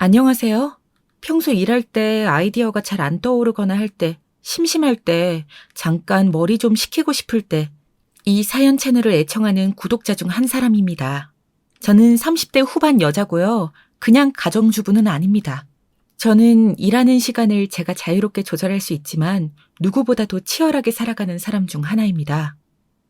안녕하세요. 평소 일할 때 아이디어가 잘 안 떠오르거나 할 때, 심심할 때, 잠깐 머리 좀 식히고 싶을 때, 이 사연 채널을 애청하는 구독자 중 한 사람입니다. 저는 30대 후반 여자고요. 그냥 가정주부는 아닙니다. 저는 일하는 시간을 제가 자유롭게 조절할 수 있지만 누구보다도 치열하게 살아가는 사람 중 하나입니다.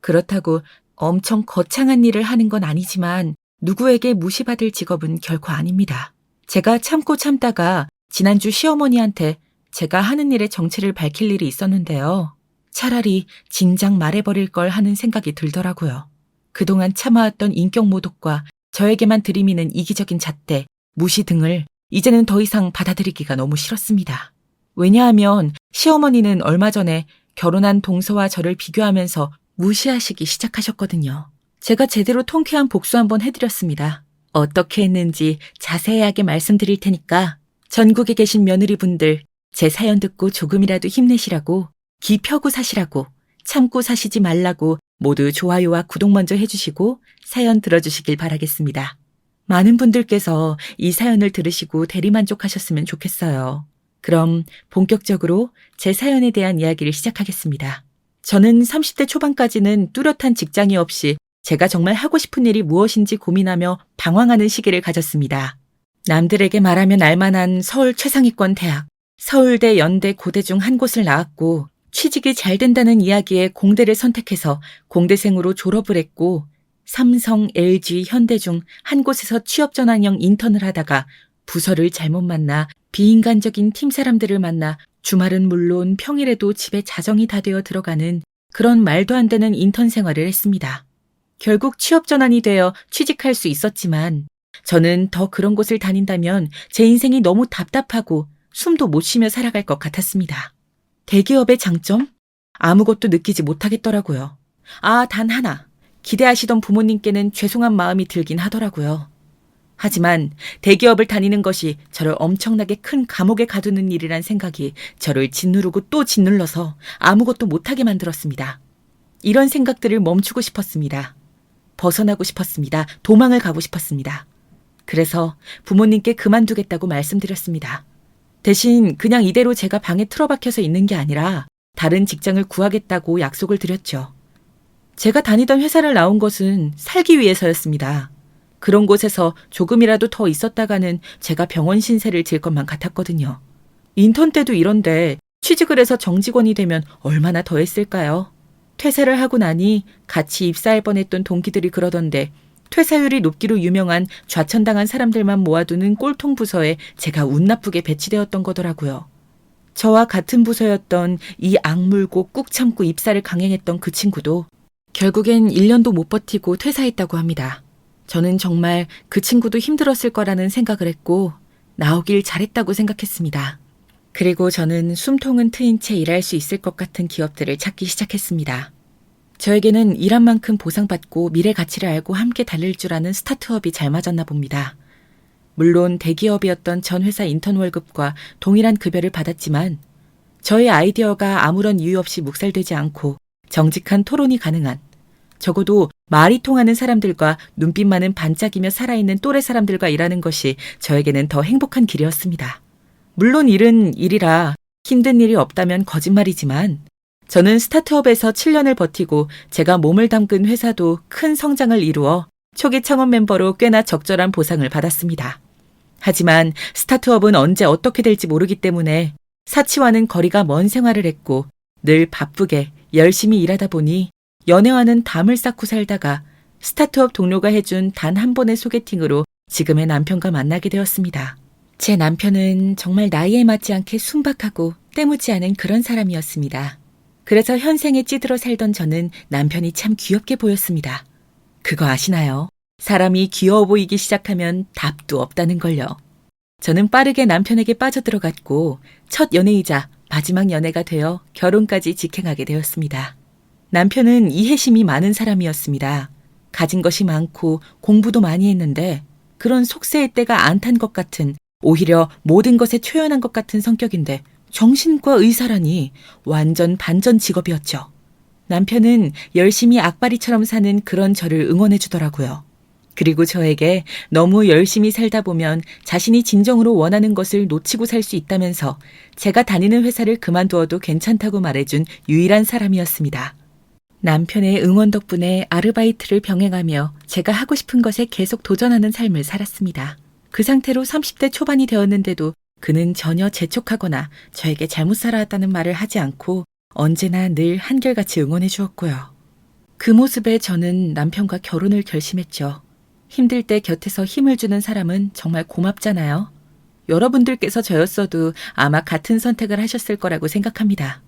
그렇다고 엄청 거창한 일을 하는 건 아니지만 누구에게 무시받을 직업은 결코 아닙니다. 제가 참고 참다가 지난주 시어머니한테 제가 하는 일의 정체를 밝힐 일이 있었는데요. 차라리 진작 말해버릴 걸 하는 생각이 들더라고요. 그동안 참아왔던 인격 모독과 저에게만 들이미는 이기적인 잣대, 무시 등을 이제는 더 이상 받아들이기가 너무 싫었습니다. 왜냐하면 시어머니는 얼마 전에 결혼한 동서와 저를 비교하면서 무시하시기 시작하셨거든요. 제가 제대로 통쾌한 복수 한번 해드렸습니다. 어떻게 했는지 자세하게 말씀드릴 테니까 전국에 계신 며느리분들 제 사연 듣고 조금이라도 힘내시라고, 기 펴고 사시라고, 참고 사시지 말라고 모두 좋아요와 구독 먼저 해주시고 사연 들어주시길 바라겠습니다. 많은 분들께서 이 사연을 들으시고 대리만족하셨으면 좋겠어요. 그럼 본격적으로 제 사연에 대한 이야기를 시작하겠습니다. 저는 30대 초반까지는 뚜렷한 직장이 없이 제가 정말 하고 싶은 일이 무엇인지 고민하며 방황하는 시기를 가졌습니다. 남들에게 말하면 알만한 서울 최상위권 대학, 서울대, 연대, 고대 중 한 곳을 나왔고 취직이 잘 된다는 이야기에 공대를 선택해서 공대생으로 졸업을 했고 삼성, LG, 현대 중 한 곳에서 취업 전환형 인턴을 하다가 부서를 잘못 만나 비인간적인 팀 사람들을 만나 주말은 물론 평일에도 집에 자정이 다 되어 들어가는 그런 말도 안 되는 인턴 생활을 했습니다. 결국 취업 전환이 되어 취직할 수 있었지만 저는 더 그런 곳을 다닌다면 제 인생이 너무 답답하고 숨도 못 쉬며 살아갈 것 같았습니다. 대기업의 장점? 아무것도 느끼지 못하겠더라고요. 단 하나. 기대하시던 부모님께는 죄송한 마음이 들긴 하더라고요. 하지만 대기업을 다니는 것이 저를 엄청나게 큰 감옥에 가두는 일이란 생각이 저를 짓누르고 또 짓눌러서 아무것도 못하게 만들었습니다. 이런 생각들을 멈추고 싶었습니다. 벗어나고 싶었습니다. 도망을 가고 싶었습니다. 그래서 부모님께 그만두겠다고 말씀드렸습니다. 대신 그냥 이대로 제가 방에 틀어박혀서 있는 게 아니라 다른 직장을 구하겠다고 약속을 드렸죠. 제가 다니던 회사를 나온 것은 살기 위해서였습니다. 그런 곳에서 조금이라도 더 있었다가는 제가 병원 신세를 질 것만 같았거든요. 인턴 때도 이런데 취직을 해서 정직원이 되면 얼마나 더 했을까요? 퇴사를 하고 나니 같이 입사할 뻔했던 동기들이 그러던데 퇴사율이 높기로 유명한 좌천당한 사람들만 모아두는 꼴통 부서에 제가 운 나쁘게 배치되었던 거더라고요. 저와 같은 부서였던 이 악물고 꾹 참고 입사를 강행했던 그 친구도 결국엔 1년도 못 버티고 퇴사했다고 합니다. 저는 정말 그 친구도 힘들었을 거라는 생각을 했고 나오길 잘했다고 생각했습니다. 그리고 저는 숨통은 트인 채 일할 수 있을 것 같은 기업들을 찾기 시작했습니다. 저에게는 일한 만큼 보상받고 미래 가치를 알고 함께 달릴 줄 아는 스타트업이 잘 맞았나 봅니다. 물론 대기업이었던 전 회사 인턴 월급과 동일한 급여를 받았지만 저의 아이디어가 아무런 이유 없이 묵살되지 않고 정직한 토론이 가능한, 적어도 말이 통하는 사람들과 눈빛만은 반짝이며 살아있는 또래 사람들과 일하는 것이 저에게는 더 행복한 길이었습니다. 물론 일은 일이라 힘든 일이 없다면 거짓말이지만 저는 스타트업에서 7년을 버티고 제가 몸을 담근 회사도 큰 성장을 이루어 초기 창업 멤버로 꽤나 적절한 보상을 받았습니다. 하지만 스타트업은 언제 어떻게 될지 모르기 때문에 사치와는 거리가 먼 생활을 했고 늘 바쁘게 열심히 일하다 보니 연애와는 담을 쌓고 살다가 스타트업 동료가 해준 단 한 번의 소개팅으로 지금의 남편과 만나게 되었습니다. 제 남편은 정말 나이에 맞지 않게 순박하고 때묻지 않은 그런 사람이었습니다. 그래서 현생에 찌들어 살던 저는 남편이 참 귀엽게 보였습니다. 그거 아시나요? 사람이 귀여워 보이기 시작하면 답도 없다는 걸요. 저는 빠르게 남편에게 빠져들어갔고 첫 연애이자 마지막 연애가 되어 결혼까지 직행하게 되었습니다. 남편은 이해심이 많은 사람이었습니다. 가진 것이 많고 공부도 많이 했는데 그런 속세의 때가 안 탄 것 같은, 오히려 모든 것에 초연한 것 같은 성격인데 정신과 의사라니 완전 반전 직업이었죠. 남편은 열심히 악바리처럼 사는 그런 저를 응원해 주더라고요. 그리고 저에게 너무 열심히 살다 보면 자신이 진정으로 원하는 것을 놓치고 살 수 있다면서 제가 다니는 회사를 그만두어도 괜찮다고 말해준 유일한 사람이었습니다. 남편의 응원 덕분에 아르바이트를 병행하며 제가 하고 싶은 것에 계속 도전하는 삶을 살았습니다. 그 상태로 30대 초반이 되었는데도 그는 전혀 재촉하거나 저에게 잘못 살아왔다는 말을 하지 않고 언제나 늘 한결같이 응원해 주었고요. 그 모습에 저는 남편과 결혼을 결심했죠. 힘들 때 곁에서 힘을 주는 사람은 정말 고맙잖아요. 여러분들께서 저였어도 아마 같은 선택을 하셨을 거라고 생각합니다.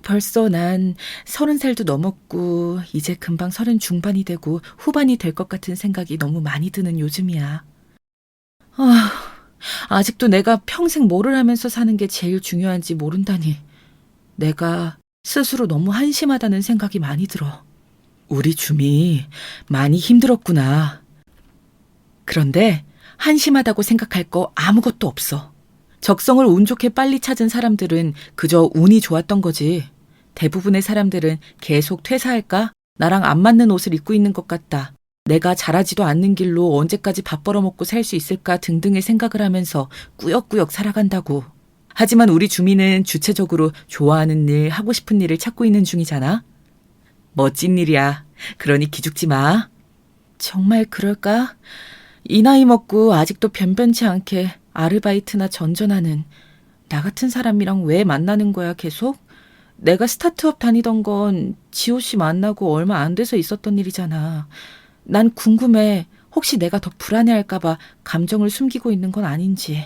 벌써 난 30살도 넘었고 이제 금방 30 중반이 되고 후반이 될 것 같은 생각이 너무 많이 드는 요즘이야. 아직도 내가 평생 뭐를 하면서 사는 게 제일 중요한지 모른다니. 내가 스스로 너무 한심하다는 생각이 많이 들어. 우리 줌이 많이 힘들었구나. 그런데 한심하다고 생각할 거 아무것도 없어. 적성을 운 좋게 빨리 찾은 사람들은 그저 운이 좋았던 거지. 대부분의 사람들은 계속 퇴사할까? 나랑 안 맞는 옷을 입고 있는 것 같다. 내가 잘하지도 않는 길로 언제까지 밥 벌어먹고 살 수 있을까 등등의 생각을 하면서 꾸역꾸역 살아간다고. 하지만 우리 주민은 주체적으로 좋아하는 일, 하고 싶은 일을 찾고 있는 중이잖아. 멋진 일이야. 그러니 기죽지 마. 정말 그럴까? 이 나이 먹고 아직도 변변치 않게 아르바이트나 전전하는 나 같은 사람이랑 왜 만나는 거야 계속? 내가 스타트업 다니던 건 지호 씨 만나고 얼마 안 돼서 있었던 일이잖아. 난 궁금해. 혹시 내가 더 불안해할까 봐 감정을 숨기고 있는 건 아닌지.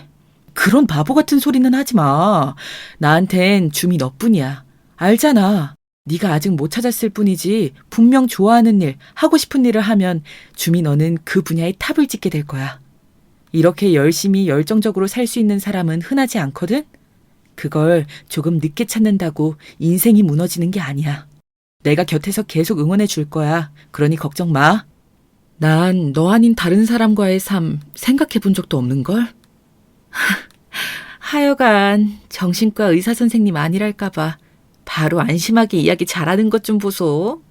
그런 바보 같은 소리는 하지 마. 나한텐 줌이 너뿐이야. 알잖아. 네가 아직 못 찾았을 뿐이지 분명 좋아하는 일, 하고 싶은 일을 하면 줌이 너는 그 분야의 탑을 찍게 될 거야. 이렇게 열심히 열정적으로 살 수 있는 사람은 흔하지 않거든? 그걸 조금 늦게 찾는다고 인생이 무너지는 게 아니야. 내가 곁에서 계속 응원해 줄 거야. 그러니 걱정 마. 난 너 아닌 다른 사람과의 삶 생각해 본 적도 없는걸? 하여간 정신과 의사 선생님 아니랄까 봐 바로 안심하게 이야기 잘하는 것 좀 보소.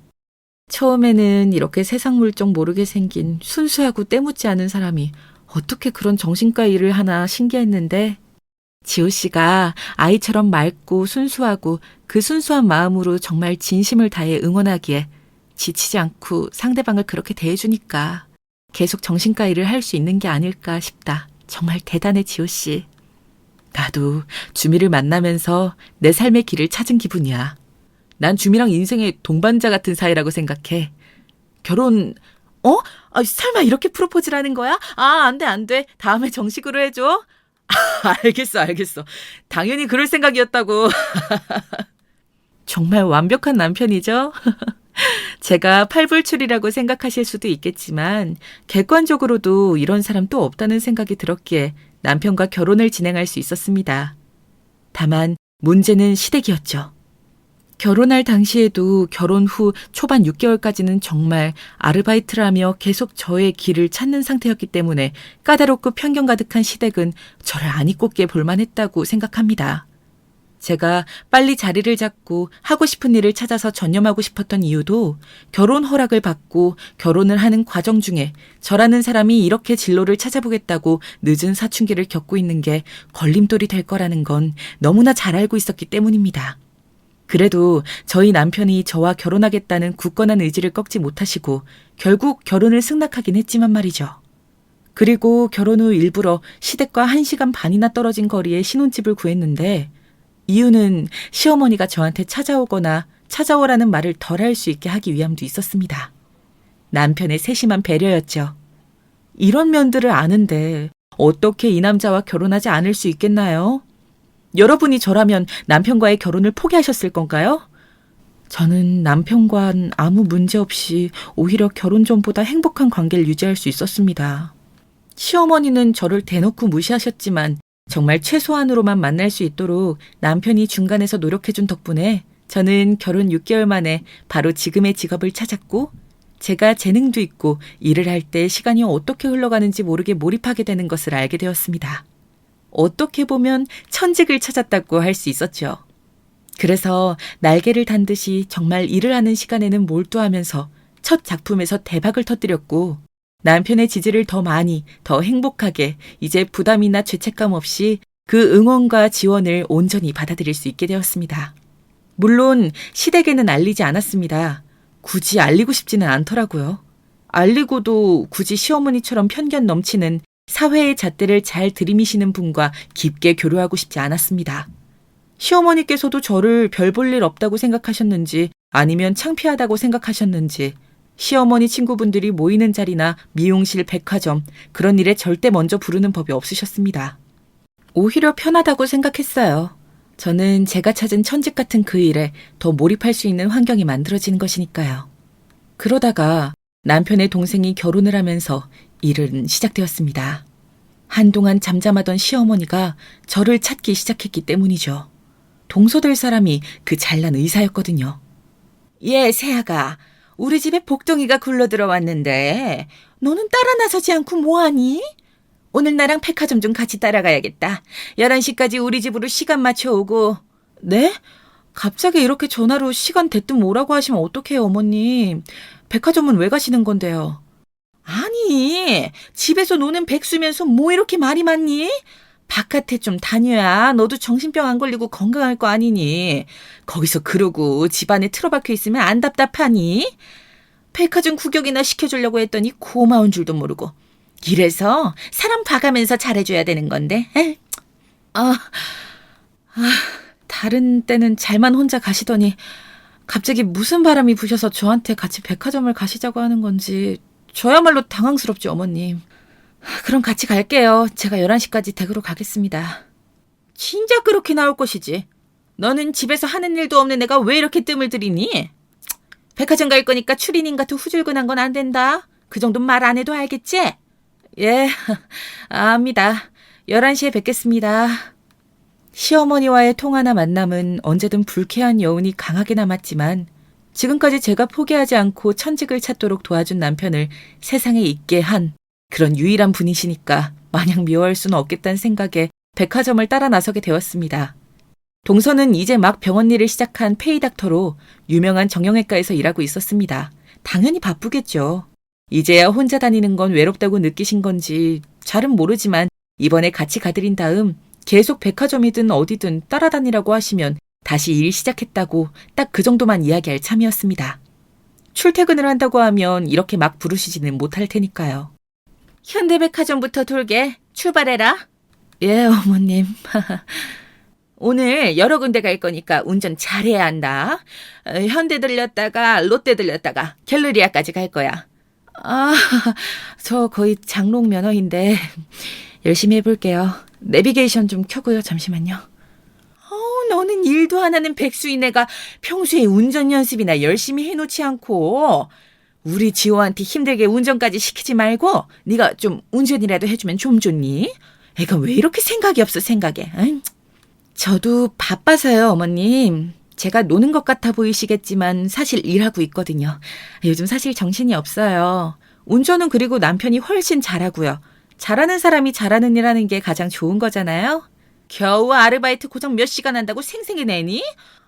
처음에는 이렇게 세상 물정 모르게 생긴 순수하고 때묻지 않은 사람이 어떻게 그런 정신과 일을 하나 신기했는데 지호 씨가 아이처럼 맑고 순수하고 그 순수한 마음으로 정말 진심을 다해 응원하기에 지치지 않고 상대방을 그렇게 대해주니까 계속 정신과 일을 할 수 있는 게 아닐까 싶다. 정말 대단해 지호 씨. 나도 주미를 만나면서 내 삶의 길을 찾은 기분이야. 난 주미랑 인생의 동반자 같은 사이라고 생각해. 결혼, 설마 이렇게 프로포즈를 하는 거야? 안 돼, 안 돼. 다음에 정식으로 해줘. 알겠어. 당연히 그럴 생각이었다고. 정말 완벽한 남편이죠? 제가 팔불출이라고 생각하실 수도 있겠지만 객관적으로도 이런 사람 또 없다는 생각이 들었기에 남편과 결혼을 진행할 수 있었습니다. 다만 문제는 시댁이었죠. 결혼할 당시에도 결혼 후 초반 6개월까지는 정말 아르바이트를 하며 계속 저의 길을 찾는 상태였기 때문에 까다롭고 편견 가득한 시댁은 저를 안 입곱게 볼만했다고 생각합니다. 제가 빨리 자리를 잡고 하고 싶은 일을 찾아서 전념하고 싶었던 이유도 결혼 허락을 받고 결혼을 하는 과정 중에 저라는 사람이 이렇게 진로를 찾아보겠다고 늦은 사춘기를 겪고 있는 게 걸림돌이 될 거라는 건 너무나 잘 알고 있었기 때문입니다. 그래도 저희 남편이 저와 결혼하겠다는 굳건한 의지를 꺾지 못하시고 결국 결혼을 승낙하긴 했지만 말이죠. 그리고 결혼 후 일부러 시댁과 1시간 반이나 떨어진 거리에 신혼집을 구했는데 이유는 시어머니가 저한테 찾아오거나 찾아오라는 말을 덜 할 수 있게 하기 위함도 있었습니다. 남편의 세심한 배려였죠. 이런 면들을 아는데 어떻게 이 남자와 결혼하지 않을 수 있겠나요? 여러분이 저라면 남편과의 결혼을 포기하셨을 건가요? 저는 남편과는 아무 문제 없이 오히려 결혼 전보다 행복한 관계를 유지할 수 있었습니다. 시어머니는 저를 대놓고 무시하셨지만 정말 최소한으로만 만날 수 있도록 남편이 중간에서 노력해준 덕분에 저는 결혼 6개월 만에 바로 지금의 직업을 찾았고 제가 재능도 있고 일을 할 때 시간이 어떻게 흘러가는지 모르게 몰입하게 되는 것을 알게 되었습니다. 어떻게 보면 천직을 찾았다고 할 수 있었죠. 그래서 날개를 단 듯이 정말 일을 하는 시간에는 몰두하면서 첫 작품에서 대박을 터뜨렸고 남편의 지지를 더 많이, 더 행복하게, 이제 부담이나 죄책감 없이 그 응원과 지원을 온전히 받아들일 수 있게 되었습니다. 물론 시댁에는 알리지 않았습니다. 굳이 알리고 싶지는 않더라고요. 알리고도 굳이 시어머니처럼 편견 넘치는 사회의 잣대를 잘 들이미시는 분과 깊게 교류하고 싶지 않았습니다. 시어머니께서도 저를 별 볼 일 없다고 생각하셨는지 아니면 창피하다고 생각하셨는지 시어머니 친구분들이 모이는 자리나 미용실, 백화점 그런 일에 절대 먼저 부르는 법이 없으셨습니다. 오히려 편하다고 생각했어요. 저는 제가 찾은 천직 같은 그 일에 더 몰입할 수 있는 환경이 만들어지는 것이니까요. 그러다가 남편의 동생이 결혼을 하면서 일은 시작되었습니다. 한동안 잠잠하던 시어머니가 저를 찾기 시작했기 때문이죠. 동서될 사람이 그 잘난 의사였거든요. 예, 새아가, 우리 집에 복덩이가 굴러 들어왔는데 너는 따라 나서지 않고 뭐하니? 오늘 나랑 백화점 좀 같이 따라가야겠다. 11시까지 우리 집으로 시간 맞춰오고. 네? 갑자기 이렇게 전화로 시간 대뜸 오라고 하시면 어떡해요, 어머님. 백화점은 왜 가시는 건데요? 아니, 집에서 노는 백수면서 뭐 이렇게 말이 많니? 바깥에 좀 다녀야 너도 정신병 안 걸리고 건강할 거 아니니. 거기서 그러고 집안에 틀어박혀 있으면 안 답답하니? 백화점 구경이나 시켜주려고 했더니 고마운 줄도 모르고. 이래서 사람 봐가면서 잘해줘야 되는 건데. 다른 때는 잘만 혼자 가시더니 갑자기 무슨 바람이 부셔서 저한테 같이 백화점을 가시자고 하는 건지 저야말로 당황스럽지, 어머님. 그럼 같이 갈게요. 제가 11시까지 댁으로 가겠습니다. 진짜 그렇게 나올 것이지. 너는 집에서 하는 일도 없는 애가 왜 이렇게 뜸을 들이니? 백화점 갈 거니까 추리닝 같은 후줄근한 건 안 된다. 그 정도는 말 안 해도 알겠지? 예, 압니다. 11시에 뵙겠습니다. 시어머니와의 통화나 만남은 언제든 불쾌한 여운이 강하게 남았지만 지금까지 제가 포기하지 않고 천직을 찾도록 도와준 남편을 세상에 있게 한 그런 유일한 분이시니까 마냥 미워할 수는 없겠다는 생각에 백화점을 따라 나서게 되었습니다. 동서는 이제 막 병원 일을 시작한 페이닥터로 유명한 정형외과에서 일하고 있었습니다. 당연히 바쁘겠죠. 이제야 혼자 다니는 건 외롭다고 느끼신 건지 잘은 모르지만 이번에 같이 가드린 다음 계속 백화점이든 어디든 따라다니라고 하시면 다시 일 시작했다고 딱 그 정도만 이야기할 참이었습니다. 출퇴근을 한다고 하면 이렇게 막 부르시지는 못할 테니까요. 현대백화점부터 돌게. 출발해라. 예, 어머님. 오늘 여러 군데 갈 거니까 운전 잘해야 한다. 현대 들렸다가 롯데 들렸다가 갤러리아까지 갈 거야. 저 거의 장롱 면허인데 열심히 해볼게요. 내비게이션 좀 켜고요. 잠시만요. 너는 일도 안 하는 백수인 애가 평소에 운전 연습이나 열심히 해놓지 않고 우리 지호한테 힘들게 운전까지 시키지 말고 네가 좀 운전이라도 해주면 좀 좋니? 애가 왜 이렇게 생각이 없어 생각에. 저도 바빠서요, 어머님. 제가 노는 것 같아 보이시겠지만 사실 일하고 있거든요. 요즘 사실 정신이 없어요. 운전은 그리고 남편이 훨씬 잘하고요. 잘하는 사람이 잘하는 일 하는 게 가장 좋은 거잖아요. 겨우 아르바이트 고작 몇 시간 한다고 생생히 내니?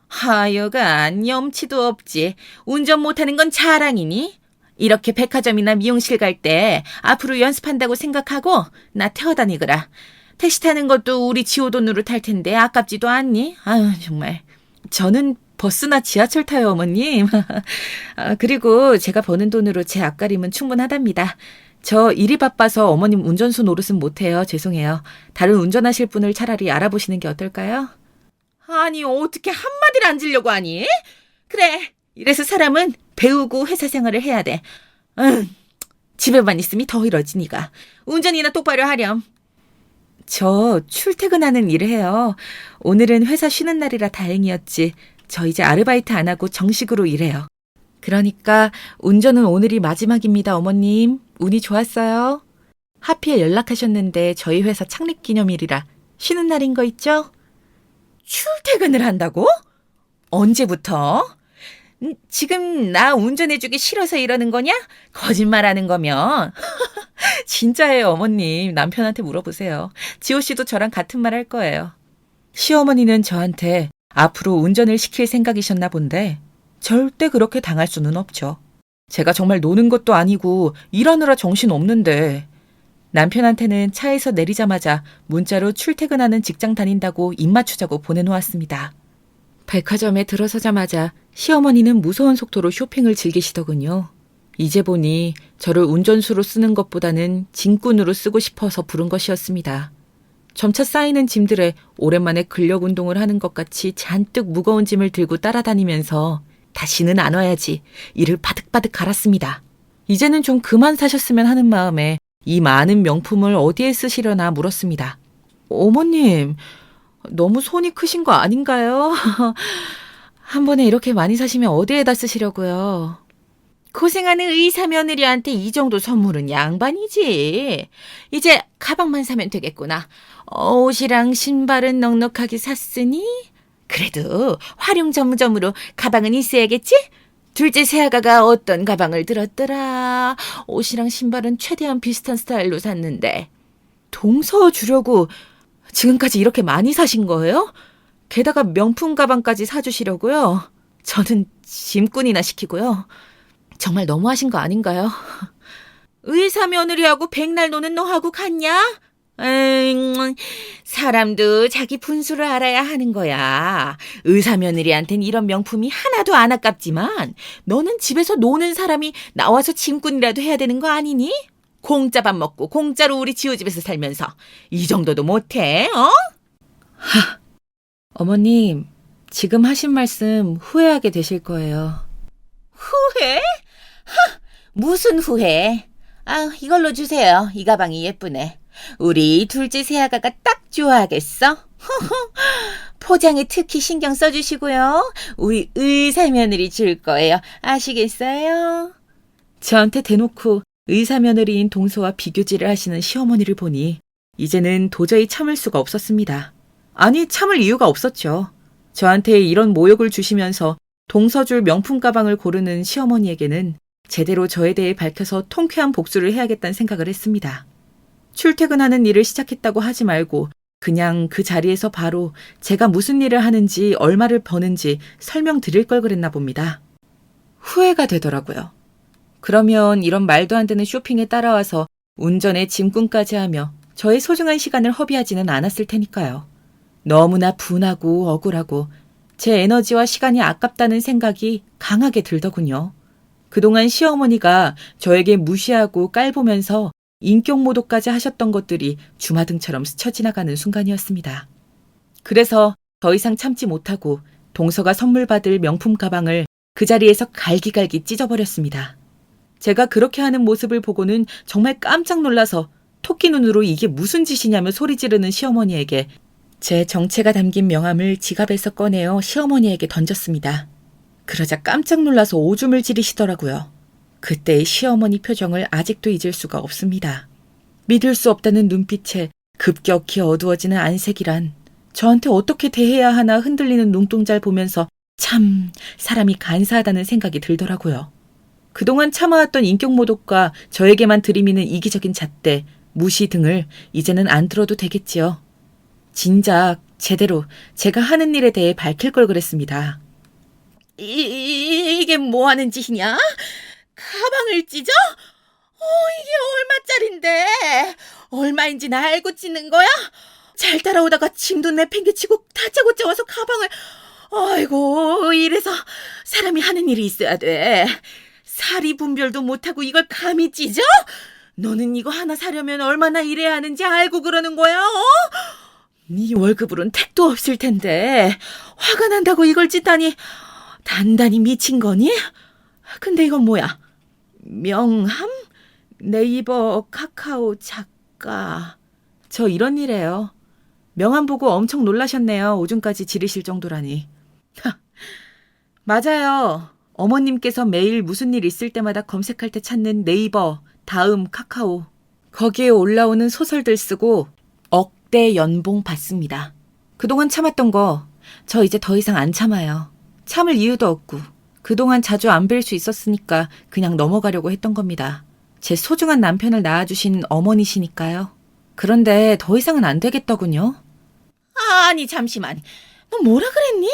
하여간 염치도 없지. 운전 못하는 건 자랑이니? 이렇게 백화점이나 미용실 갈 때 앞으로 연습한다고 생각하고 나 태워다니거라. 택시 타는 것도 우리 지호 돈으로 탈 텐데 아깝지도 않니? 아유 정말. 저는 버스나 지하철 타요, 어머님. 그리고 제가 버는 돈으로 제 앞가림은 충분하답니다. 저 일이 바빠서 어머님 운전수 노릇은 못해요. 죄송해요. 다른 운전하실 분을 차라리 알아보시는 게 어떨까요? 아니 어떻게 한마디를 안 지려고 하니? 그래. 이래서 사람은 배우고 회사 생활을 해야 돼. 집에만 있으면 더 이러지 니가. 운전이나 똑바로 하렴. 저 출퇴근하는 일을 해요. 오늘은 회사 쉬는 날이라 다행이었지. 저 이제 아르바이트 안 하고 정식으로 일해요. 그러니까 운전은 오늘이 마지막입니다, 어머님. 운이 좋았어요. 하필 연락하셨는데 저희 회사 창립기념일이라 쉬는 날인 거 있죠? 출퇴근을 한다고? 언제부터? 지금 나 운전해주기 싫어서 이러는 거냐? 거짓말하는 거면. 진짜예요, 어머님. 남편한테 물어보세요. 지호 씨도 저랑 같은 말 할 거예요. 시어머니는 저한테 앞으로 운전을 시킬 생각이셨나 본데 절대 그렇게 당할 수는 없죠. 제가 정말 노는 것도 아니고 일하느라 정신 없는데. 남편한테는 차에서 내리자마자 문자로 출퇴근하는 직장 다닌다고 입 맞추자고 보내놓았습니다. 백화점에 들어서자마자 시어머니는 무서운 속도로 쇼핑을 즐기시더군요. 이제 보니 저를 운전수로 쓰는 것보다는 짐꾼으로 쓰고 싶어서 부른 것이었습니다. 점차 쌓이는 짐들에 오랜만에 근력 운동을 하는 것 같이 잔뜩 무거운 짐을 들고 따라다니면서 다시는 안 와야지 이를 바득바득 갈았습니다. 이제는 좀 그만 사셨으면 하는 마음에 이 많은 명품을 어디에 쓰시려나 물었습니다. 어머님, 너무 손이 크신 거 아닌가요? 한 번에 이렇게 많이 사시면 어디에다 쓰시려고요? 고생하는 의사 며느리한테 이 정도 선물은 양반이지. 이제 가방만 사면 되겠구나. 옷이랑 신발은 넉넉하게 샀으니 그래도 활용 전문점으로 가방은 있어야겠지? 둘째 새아가가 어떤 가방을 들었더라. 옷이랑 신발은 최대한 비슷한 스타일로 샀는데. 동서 주려고 지금까지 이렇게 많이 사신 거예요? 게다가 명품 가방까지 사주시려고요? 저는 짐꾼이나 시키고요. 정말 너무하신 거 아닌가요? 의사 며느리하고 백날 노는 너하고 같냐? 사람도 자기 분수를 알아야 하는 거야. 의사 며느리한텐 이런 명품이 하나도 안 아깝지만 너는 집에서 노는 사람이 나와서 짐꾼이라도 해야 되는 거 아니니? 공짜 밥 먹고 공짜로 우리 지호집에서 살면서 이 정도도 못해, 어? 어머님, 지금 하신 말씀 후회하게 되실 거예요. 후회? 무슨 후회? 이걸로 주세요. 이 가방이 예쁘네. 우리 둘째 새아가가 딱 좋아하겠어? 포장에 특히 신경 써주시고요. 우리 의사 며느리 줄 거예요. 아시겠어요? 저한테 대놓고 의사 며느리인 동서와 비교질을 하시는 시어머니를 보니 이제는 도저히 참을 수가 없었습니다. 아니, 참을 이유가 없었죠. 저한테 이런 모욕을 주시면서 동서줄 명품 가방을 고르는 시어머니에게는 제대로 저에 대해 밝혀서 통쾌한 복수를 해야겠다는 생각을 했습니다. 출퇴근하는 일을 시작했다고 하지 말고 그냥 그 자리에서 바로 제가 무슨 일을 하는지 얼마를 버는지 설명드릴 걸 그랬나 봅니다. 후회가 되더라고요. 그러면 이런 말도 안 되는 쇼핑에 따라와서 운전에 짐꾼까지 하며 저의 소중한 시간을 허비하지는 않았을 테니까요. 너무나 분하고 억울하고 제 에너지와 시간이 아깝다는 생각이 강하게 들더군요. 그동안 시어머니가 저에게 무시하고 깔보면서 인격모독까지 하셨던 것들이 주마등처럼 스쳐 지나가는 순간이었습니다. 그래서 더 이상 참지 못하고 동서가 선물 받을 명품 가방을 그 자리에서 갈기갈기 찢어버렸습니다. 제가 그렇게 하는 모습을 보고는 정말 깜짝 놀라서 토끼 눈으로 이게 무슨 짓이냐며 소리 지르는 시어머니에게 제 정체가 담긴 명함을 지갑에서 꺼내어 시어머니에게 던졌습니다. 그러자 깜짝 놀라서 오줌을 지르시더라고요. 그때의 시어머니 표정을 아직도 잊을 수가 없습니다. 믿을 수 없다는 눈빛에 급격히 어두워지는 안색이란 저한테 어떻게 대해야 하나 흔들리는 눈동자를 보면서 참 사람이 간사하다는 생각이 들더라고요. 그동안 참아왔던 인격모독과 저에게만 들이미는 이기적인 잣대, 무시 등을 이제는 안 들어도 되겠지요. 진작 제대로 제가 하는 일에 대해 밝힐 걸 그랬습니다. 이게 뭐 하는 짓이냐? 가방을 찢어? 이게 얼마짜린데? 얼마인지는 알고 찢는 거야? 잘 따라오다가 짐도 내팽개치고 다짜고짜 와서 가방을... 아이고, 이래서 사람이 하는 일이 있어야 돼. 사리 분별도 못하고 이걸 감히 찢어? 너는 이거 하나 사려면 얼마나 일해야 하는지 알고 그러는 거야, 어? 네 월급으론 택도 없을 텐데 화가 난다고 이걸 찢다니 단단히 미친 거니? 근데 이건 뭐야? 명함? 네이버 카카오 작가. 저 이런 일이에요. 명함 보고 엄청 놀라셨네요. 오줌까지 지르실 정도라니. 맞아요. 어머님께서 매일 무슨 일 있을 때마다 검색할 때 찾는 네이버, 다음, 카카오. 거기에 올라오는 소설들 쓰고 억대 연봉 받습니다. 그동안 참았던 거 저 이제 더 이상 안 참아요. 참을 이유도 없고 그동안 자주 안 뵐 수 있었으니까 그냥 넘어가려고 했던 겁니다. 제 소중한 남편을 낳아주신 어머니시니까요. 그런데 더 이상은 안 되겠더군요. 아니 잠시만. 너 뭐라 그랬니?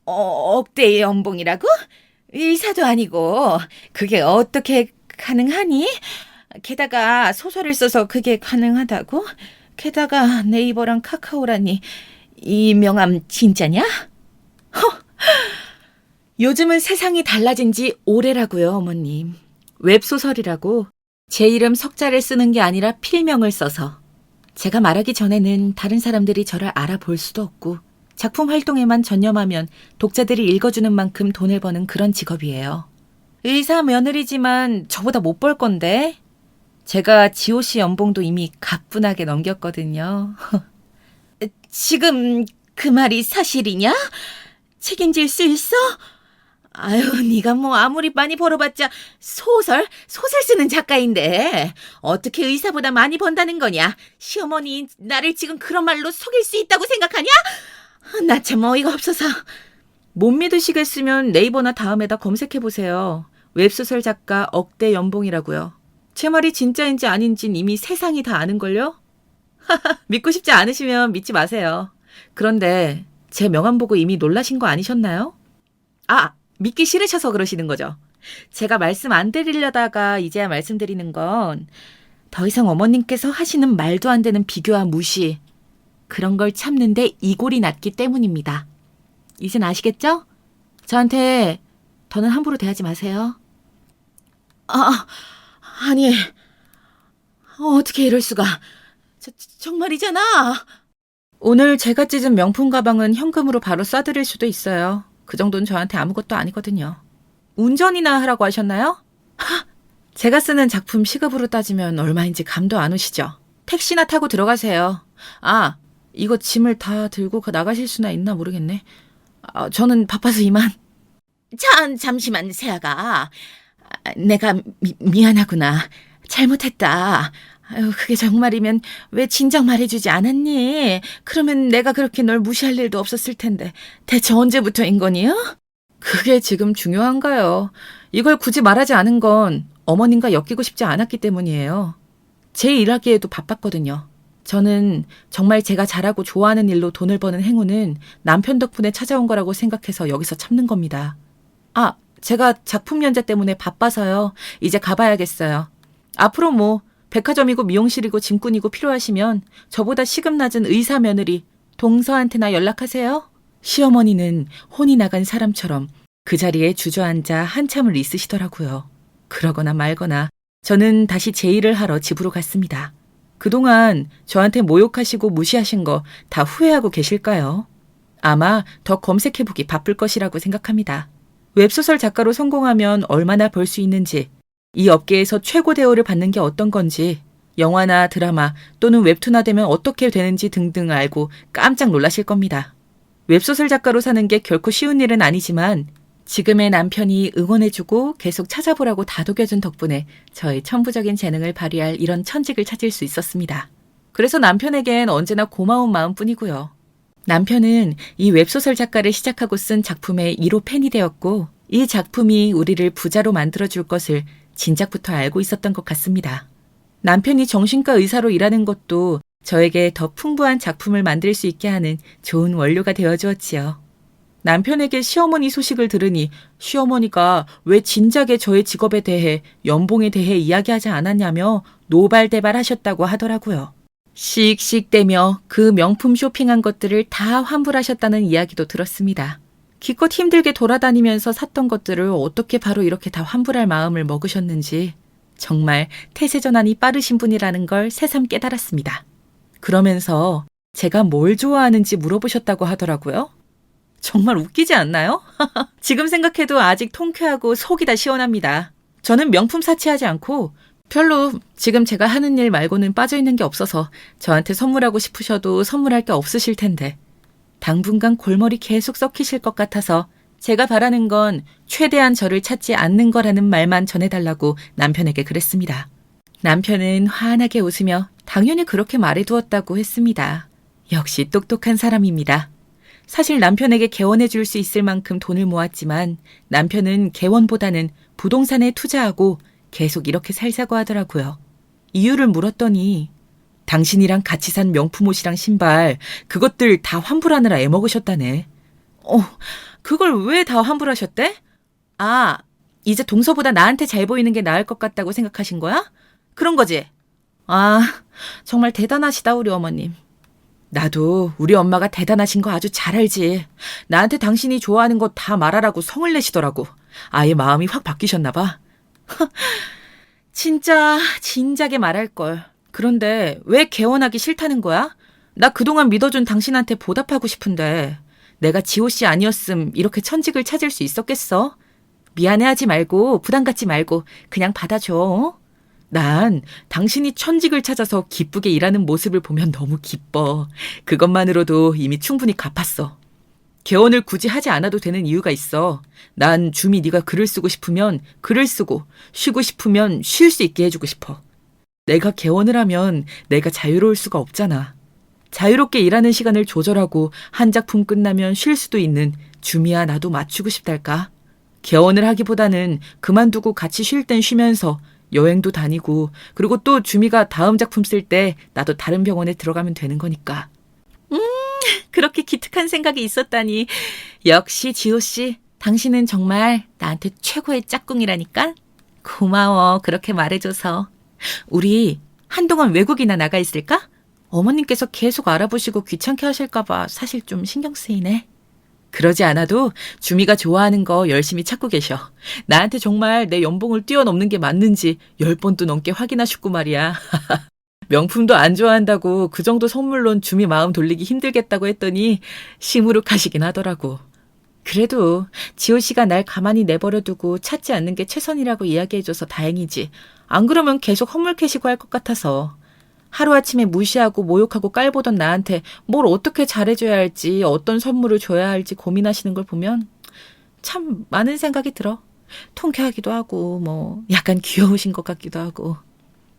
억대의 연봉이라고? 의사도 아니고 그게 어떻게 가능하니? 게다가 소설을 써서 그게 가능하다고? 게다가 네이버랑 카카오라니 이 명함 진짜냐? 요즘은 세상이 달라진 지 오래라고요, 어머님. 웹소설이라고 제 이름 석자를 쓰는 게 아니라 필명을 써서. 제가 말하기 전에는 다른 사람들이 저를 알아볼 수도 없고 작품 활동에만 전념하면 독자들이 읽어주는 만큼 돈을 버는 그런 직업이에요. 의사 며느리지만 저보다 못 벌 건데. 제가 지호씨 연봉도 이미 가뿐하게 넘겼거든요. 지금 그 말이 사실이냐? 책임질 수 있어? 아유, 네가 뭐 아무리 많이 벌어봤자 소설 쓰는 작가인데 어떻게 의사보다 많이 번다는 거냐? 시어머니 나를 지금 그런 말로 속일 수 있다고 생각하냐? 나 참 어이가 없어서. 못 믿으시겠으면 네이버나 다음에다 검색해보세요. 웹소설 작가 억대 연봉이라고요. 제 말이 진짜인지 아닌진 이미 세상이 다 아는걸요? 믿고 싶지 않으시면 믿지 마세요. 그런데 제 명함 보고 이미 놀라신 거 아니셨나요? 아, 믿기 싫으셔서 그러시는 거죠. 제가 말씀 안 드리려다가 이제야 말씀드리는 건 더 이상 어머님께서 하시는 말도 안 되는 비교와 무시, 그런 걸 참는데 이골이 났기 때문입니다. 이젠 아시겠죠? 저한테 더는 함부로 대하지 마세요. 아니, 어떻게 이럴 수가. 정말이잖아. 오늘 제가 찢은 명품 가방은 현금으로 바로 쏴드릴 수도 있어요. 그 정도는 저한테 아무것도 아니거든요. 운전이나 하라고 하셨나요? 제가 쓰는 작품 시급으로 따지면 얼마인지 감도 안 오시죠? 택시나 타고 들어가세요. 아, 이거 짐을 다 들고 나가실 수나 있나 모르겠네. 저는 바빠서 이만. 잠시만, 세아가. 내가 미안하구나. 잘못했다. 아유, 그게 정말이면 왜 진작 말해주지 않았니? 그러면 내가 그렇게 널 무시할 일도 없었을 텐데. 대체 언제부터인 거니요? 그게 지금 중요한가요? 이걸 굳이 말하지 않은 건 어머님과 엮이고 싶지 않았기 때문이에요. 제 일하기에도 바빴거든요. 저는 정말 제가 잘하고 좋아하는 일로 돈을 버는 행운은 남편 덕분에 찾아온 거라고 생각해서 여기서 참는 겁니다. 제가 작품 연재 때문에 바빠서요. 이제 가봐야겠어요. 앞으로 뭐 백화점이고 미용실이고 짐꾼이고 필요하시면 저보다 시급 낮은 의사 며느리 동서한테나 연락하세요. 시어머니는 혼이 나간 사람처럼 그 자리에 주저앉아 한참을 있으시더라고요. 그러거나 말거나 저는 다시 제 일을 하러 집으로 갔습니다. 그동안 저한테 모욕하시고 무시하신 거 다 후회하고 계실까요? 아마 더 검색해보기 바쁠 것이라고 생각합니다. 웹소설 작가로 성공하면 얼마나 벌 수 있는지, 이 업계에서 최고 대우를 받는 게 어떤 건지, 영화나 드라마 또는 웹툰화 되면 어떻게 되는지 등등 알고 깜짝 놀라실 겁니다. 웹소설 작가로 사는 게 결코 쉬운 일은 아니지만 지금의 남편이 응원해주고 계속 찾아보라고 다독여준 덕분에 저의 천부적인 재능을 발휘할 이런 천직을 찾을 수 있었습니다. 그래서 남편에겐 언제나 고마운 마음뿐이고요. 남편은 이 웹소설 작가를 시작하고 쓴 작품의 1호 팬이 되었고 이 작품이 우리를 부자로 만들어줄 것을 진작부터 알고 있었던 것 같습니다. 남편이 정신과 의사로 일하는 것도 저에게 더 풍부한 작품을 만들 수 있게 하는 좋은 원료가 되어주었지요. 남편에게 시어머니 소식을 들으니 시어머니가 왜 진작에 저의 직업에 대해 연봉에 대해 이야기하지 않았냐며 노발대발하셨다고 하더라고요. 씩씩대며 그 명품 쇼핑한 것들을 다 환불하셨다는 이야기도 들었습니다. 기껏 힘들게 돌아다니면서 샀던 것들을 어떻게 바로 이렇게 다 환불할 마음을 먹으셨는지 정말 태세전환이 빠르신 분이라는 걸 새삼 깨달았습니다. 그러면서 제가 뭘 좋아하는지 물어보셨다고 하더라고요. 정말 웃기지 않나요? 지금 생각해도 아직 통쾌하고 속이 다 시원합니다. 저는 명품 사치하지 않고 별로 지금 제가 하는 일 말고는 빠져있는 게 없어서 저한테 선물하고 싶으셔도 선물할 게 없으실 텐데 당분간 골머리 계속 썩히실 것 같아서 제가 바라는 건 최대한 저를 찾지 않는 거라는 말만 전해달라고 남편에게 그랬습니다. 남편은 환하게 웃으며 당연히 그렇게 말해두었다고 했습니다. 역시 똑똑한 사람입니다. 사실 남편에게 개원해 줄 수 있을 만큼 돈을 모았지만 남편은 개원보다는 부동산에 투자하고 계속 이렇게 살자고 하더라고요. 이유를 물었더니 당신이랑 같이 산 명품 옷이랑 신발 그것들 다 환불하느라 애먹으셨다네. 그걸 왜 다 환불하셨대? 아, 이제 동서보다 나한테 잘 보이는 게 나을 것 같다고 생각하신 거야? 그런 거지? 아, 정말 대단하시다, 우리 어머님. 나도 우리 엄마가 대단하신 거 아주 잘 알지. 나한테 당신이 좋아하는 거 다 말하라고 성을 내시더라고. 아예 마음이 확 바뀌셨나 봐. 진짜 진작에 말할 걸. 그런데 왜 개원하기 싫다는 거야? 나 그동안 믿어준 당신한테 보답하고 싶은데 내가 지호 씨 아니었음 이렇게 천직을 찾을 수 있었겠어? 미안해하지 말고 부담 갖지 말고 그냥 받아줘. 어? 난 당신이 천직을 찾아서 기쁘게 일하는 모습을 보면 너무 기뻐. 그것만으로도 이미 충분히 갚았어. 개원을 굳이 하지 않아도 되는 이유가 있어. 난 줌이 네가 글을 쓰고 싶으면 글을 쓰고 쉬고 싶으면 쉴 수 있게 해주고 싶어. 내가 개원을 하면 내가 자유로울 수가 없잖아. 자유롭게 일하는 시간을 조절하고 한 작품 끝나면 쉴 수도 있는 줌이야 나도 맞추고 싶달까? 개원을 하기보다는 그만두고 같이 쉴 땐 쉬면서 여행도 다니고 그리고 또 줌이가 다음 작품 쓸 때 나도 다른 병원에 들어가면 되는 거니까. 그렇게 기특한 생각이 있었다니. 역시 지호 씨, 당신은 정말 나한테 최고의 짝꿍이라니까? 고마워, 그렇게 말해줘서. 우리 한동안 외국이나 나가 있을까? 어머님께서 계속 알아보시고 귀찮게 하실까봐 사실 좀 신경 쓰이네. 그러지 않아도 주미가 좋아하는 거 열심히 찾고 계셔. 나한테 정말 내 연봉을 뛰어넘는 게 맞는지 10번도 넘게 확인하셨고 말이야. 명품도 안 좋아한다고 그 정도 선물론 주미 마음 돌리기 힘들겠다고 했더니 시무룩하시긴 하더라고. 그래도 지호 씨가 날 가만히 내버려두고 찾지 않는 게 최선이라고 이야기해줘서 다행이지. 안 그러면 계속 헛물캐시고 할 것 같아서. 하루아침에 무시하고 모욕하고 깔보던 나한테 뭘 어떻게 잘해줘야 할지 어떤 선물을 줘야 할지 고민하시는 걸 보면 참 많은 생각이 들어. 통쾌하기도 하고 뭐 약간 귀여우신 것 같기도 하고.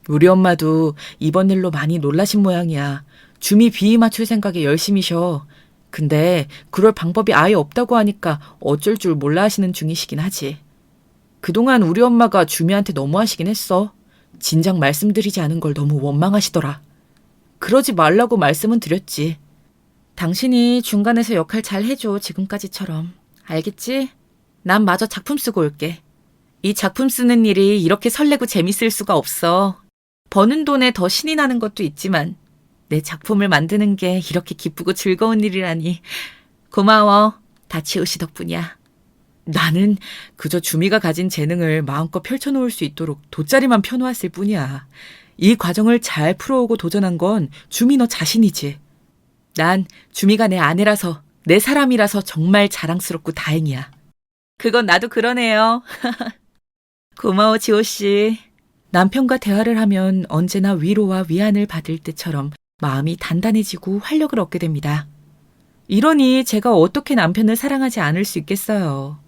우리 엄마도 이번 일로 많이 놀라신 모양이야. 주미 비위 맞출 생각에 열심히 쉬어. 근데 그럴 방법이 아예 없다고 하니까 어쩔 줄 몰라 하시는 중이시긴 하지. 그동안 우리 엄마가 주미한테 너무하시긴 했어. 진작 말씀드리지 않은 걸 너무 원망하시더라. 그러지 말라고 말씀은 드렸지. 당신이 중간에서 역할 잘 해줘, 지금까지처럼. 알겠지? 난 마저 작품 쓰고 올게. 이 작품 쓰는 일이 이렇게 설레고 재밌을 수가 없어. 버는 돈에 더 신이 나는 것도 있지만 내 작품을 만드는 게 이렇게 기쁘고 즐거운 일이라니. 고마워. 다 지호 씨 덕분이야. 나는 그저 주미가 가진 재능을 마음껏 펼쳐놓을 수 있도록 돗자리만 펴놓았을 뿐이야. 이 과정을 잘 풀어오고 도전한 건 주미 너 자신이지. 난 주미가 내 아내라서 내 사람이라서 정말 자랑스럽고 다행이야. 그건 나도 그러네요. 고마워 지호 씨. 남편과 대화를 하면 언제나 위로와 위안을 받을 때처럼 마음이 단단해지고 활력을 얻게 됩니다. 이러니 제가 어떻게 남편을 사랑하지 않을 수 있겠어요.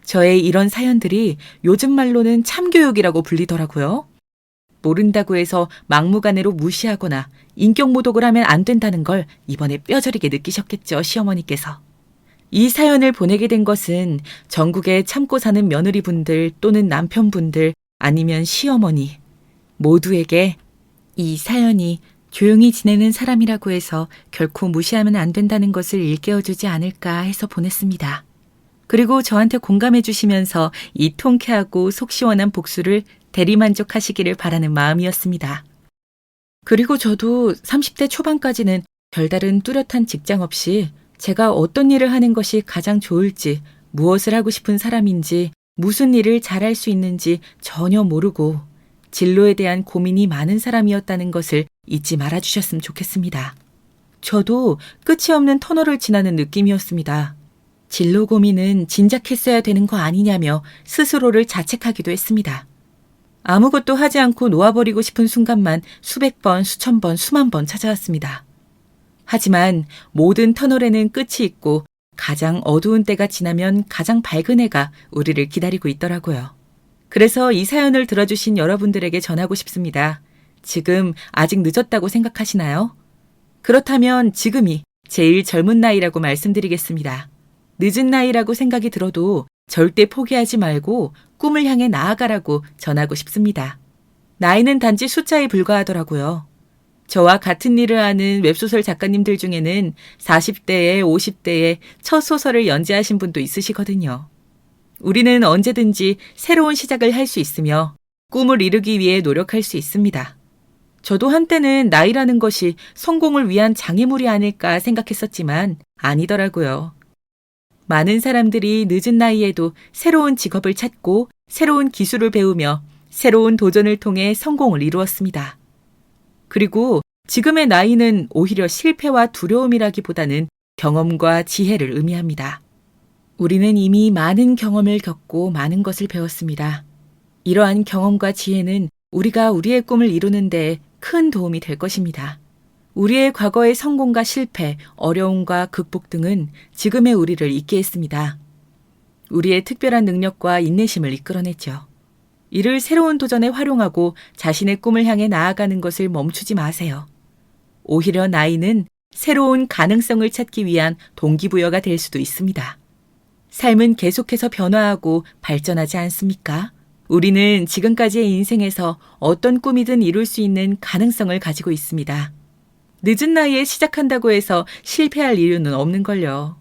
저의 이런 사연들이 요즘 말로는 참교육이라고 불리더라고요. 모른다고 해서 막무가내로 무시하거나 인격모독을 하면 안 된다는 걸 이번에 뼈저리게 느끼셨겠죠, 시어머니께서. 이 사연을 보내게 된 것은 전국에 참고 사는 며느리분들 또는 남편분들 아니면 시어머니 모두에게 이 사연이 조용히 지내는 사람이라고 해서 결코 무시하면 안 된다는 것을 일깨워주지 않을까 해서 보냈습니다. 그리고 저한테 공감해 주시면서 이 통쾌하고 속 시원한 복수를 대리만족하시기를 바라는 마음이었습니다. 그리고 저도 30대 초반까지는 별다른 뚜렷한 직장 없이 제가 어떤 일을 하는 것이 가장 좋을지, 무엇을 하고 싶은 사람인지, 무슨 일을 잘할 수 있는지 전혀 모르고 진로에 대한 고민이 많은 사람이었다는 것을 잊지 말아주셨으면 좋겠습니다. 저도 끝이 없는 터널을 지나는 느낌이었습니다. 진로 고민은 진작 했어야 되는 거 아니냐며 스스로를 자책하기도 했습니다. 아무것도 하지 않고 놓아버리고 싶은 순간만 수백 번, 수천 번, 수만 번 찾아왔습니다. 하지만 모든 터널에는 끝이 있고 가장 어두운 때가 지나면 가장 밝은 해가 우리를 기다리고 있더라고요. 그래서 이 사연을 들어주신 여러분들에게 전하고 싶습니다. 지금 아직 늦었다고 생각하시나요? 그렇다면 지금이 제일 젊은 나이라고 말씀드리겠습니다. 늦은 나이라고 생각이 들어도 절대 포기하지 말고 꿈을 향해 나아가라고 전하고 싶습니다. 나이는 단지 숫자에 불과하더라고요. 저와 같은 일을 하는 웹소설 작가님들 중에는 40대에 50대에 첫 소설을 연재하신 분도 있으시거든요. 우리는 언제든지 새로운 시작을 할 수 있으며 꿈을 이루기 위해 노력할 수 있습니다. 저도 한때는 나이라는 것이 성공을 위한 장애물이 아닐까 생각했었지만 아니더라고요. 많은 사람들이 늦은 나이에도 새로운 직업을 찾고 새로운 기술을 배우며 새로운 도전을 통해 성공을 이루었습니다. 그리고 지금의 나이는 오히려 실패와 두려움이라기보다는 경험과 지혜를 의미합니다. 우리는 이미 많은 경험을 겪고 많은 것을 배웠습니다. 이러한 경험과 지혜는 우리가 우리의 꿈을 이루는 데 큰 도움이 될 것입니다. 우리의 과거의 성공과 실패, 어려움과 극복 등은 지금의 우리를 있게 했습니다. 우리의 특별한 능력과 인내심을 이끌어냈죠. 이를 새로운 도전에 활용하고 자신의 꿈을 향해 나아가는 것을 멈추지 마세요. 오히려 나이는 새로운 가능성을 찾기 위한 동기부여가 될 수도 있습니다. 삶은 계속해서 변화하고 발전하지 않습니까? 우리는 지금까지의 인생에서 어떤 꿈이든 이룰 수 있는 가능성을 가지고 있습니다. 늦은 나이에 시작한다고 해서 실패할 이유는 없는걸요.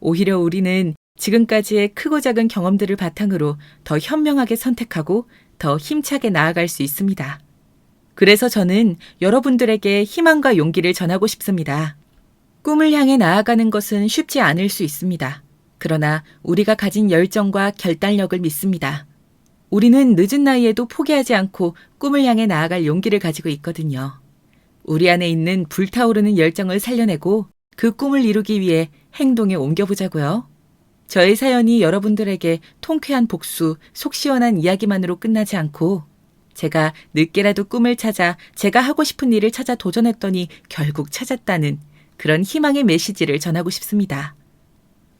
오히려 우리는 지금까지의 크고 작은 경험들을 바탕으로 더 현명하게 선택하고 더 힘차게 나아갈 수 있습니다. 그래서 저는 여러분들에게 희망과 용기를 전하고 싶습니다. 꿈을 향해 나아가는 것은 쉽지 않을 수 있습니다. 그러나 우리가 가진 열정과 결단력을 믿습니다. 우리는 늦은 나이에도 포기하지 않고 꿈을 향해 나아갈 용기를 가지고 있거든요. 우리 안에 있는 불타오르는 열정을 살려내고 그 꿈을 이루기 위해 행동에 옮겨보자고요. 저의 사연이 여러분들에게 통쾌한 복수, 속 시원한 이야기만으로 끝나지 않고 제가 늦게라도 꿈을 찾아 제가 하고 싶은 일을 찾아 도전했더니 결국 찾았다는 그런 희망의 메시지를 전하고 싶습니다.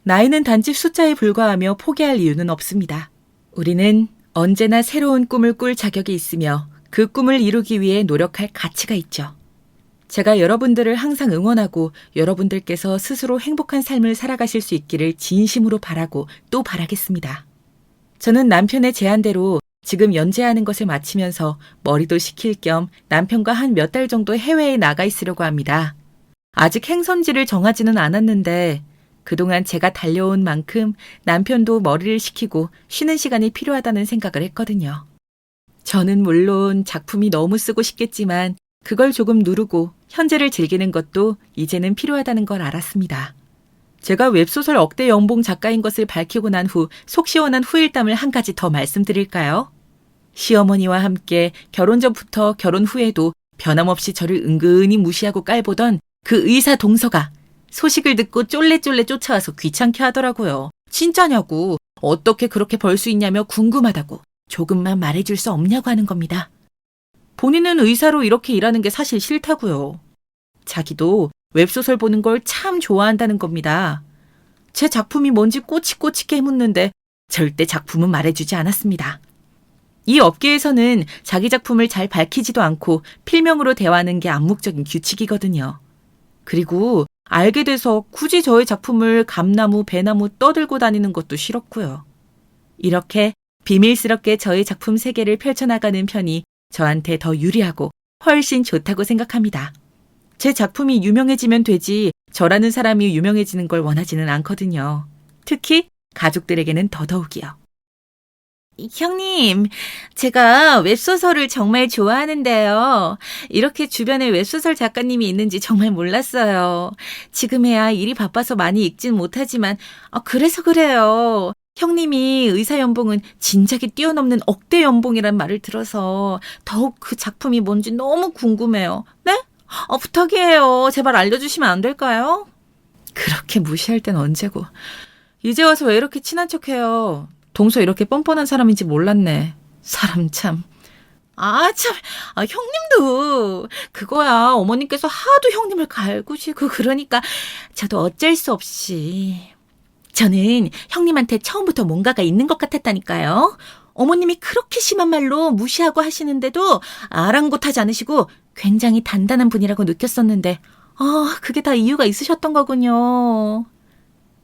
나이는 단지 숫자에 불과하며 포기할 이유는 없습니다. 우리는 언제나 새로운 꿈을 꿀 자격이 있으며 그 꿈을 이루기 위해 노력할 가치가 있죠. 제가 여러분들을 항상 응원하고 여러분들께서 스스로 행복한 삶을 살아가실 수 있기를 진심으로 바라고 또 바라겠습니다. 저는 남편의 제안대로 지금 연재하는 것을 마치면서 머리도 식힐 겸 남편과 한 몇 달 정도 해외에 나가 있으려고 합니다. 아직 행선지를 정하지는 않았는데 그동안 제가 달려온 만큼 남편도 머리를 식히고 쉬는 시간이 필요하다는 생각을 했거든요. 저는 물론 작품이 너무 쓰고 싶겠지만 그걸 조금 누르고 현재를 즐기는 것도 이제는 필요하다는 걸 알았습니다. 제가 웹소설 억대 연봉 작가인 것을 밝히고 난 후 속 시원한 후일담을 한 가지 더 말씀드릴까요? 시어머니와 함께 결혼 전부터 결혼 후에도 변함없이 저를 은근히 무시하고 깔보던 그 의사 동서가 소식을 듣고 쫄래쫄래 쫓아와서 귀찮게 하더라고요. 진짜냐고, 어떻게 그렇게 벌 수 있냐며 궁금하다고, 조금만 말해줄 수 없냐고 하는 겁니다. 본인은 의사로 이렇게 일하는 게 사실 싫다고요. 자기도 웹소설 보는 걸 참 좋아한다는 겁니다. 제 작품이 뭔지 꼬치꼬치게 묻는데 절대 작품은 말해주지 않았습니다. 이 업계에서는 자기 작품을 잘 밝히지도 않고 필명으로 대화하는 게 암묵적인 규칙이거든요. 그리고 알게 돼서 굳이 저의 작품을 감나무, 배나무 떠들고 다니는 것도 싫었고요. 이렇게 비밀스럽게 저의 작품 세계를 펼쳐나가는 편이 저한테 더 유리하고 훨씬 좋다고 생각합니다. 제 작품이 유명해지면 되지 저라는 사람이 유명해지는 걸 원하지는 않거든요. 특히 가족들에게는 더더욱이요. 형님, 제가 웹소설을 정말 좋아하는데요. 이렇게 주변에 웹소설 작가님이 있는지 정말 몰랐어요. 지금에야 일이 바빠서 많이 읽진 못하지만 그래서 그래요. 형님이 의사 연봉은 진작에 뛰어넘는 억대 연봉이란 말을 들어서 더욱 그 작품이 뭔지 너무 궁금해요. 네? 부탁이에요. 제발 알려주시면 안 될까요? 그렇게 무시할 땐 언제고. 이제 와서 왜 이렇게 친한 척해요. 동서 이렇게 뻔뻔한 사람인지 몰랐네. 사람 참. 참. 형님도. 그거야. 어머님께서 하도 형님을 갈구시고 그러니까 저도 어쩔 수 없이. 저는 형님한테 처음부터 뭔가가 있는 것 같았다니까요. 어머님이 그렇게 심한 말로 무시하고 하시는데도 아랑곳하지 않으시고 굉장히 단단한 분이라고 느꼈었는데 그게 다 이유가 있으셨던 거군요.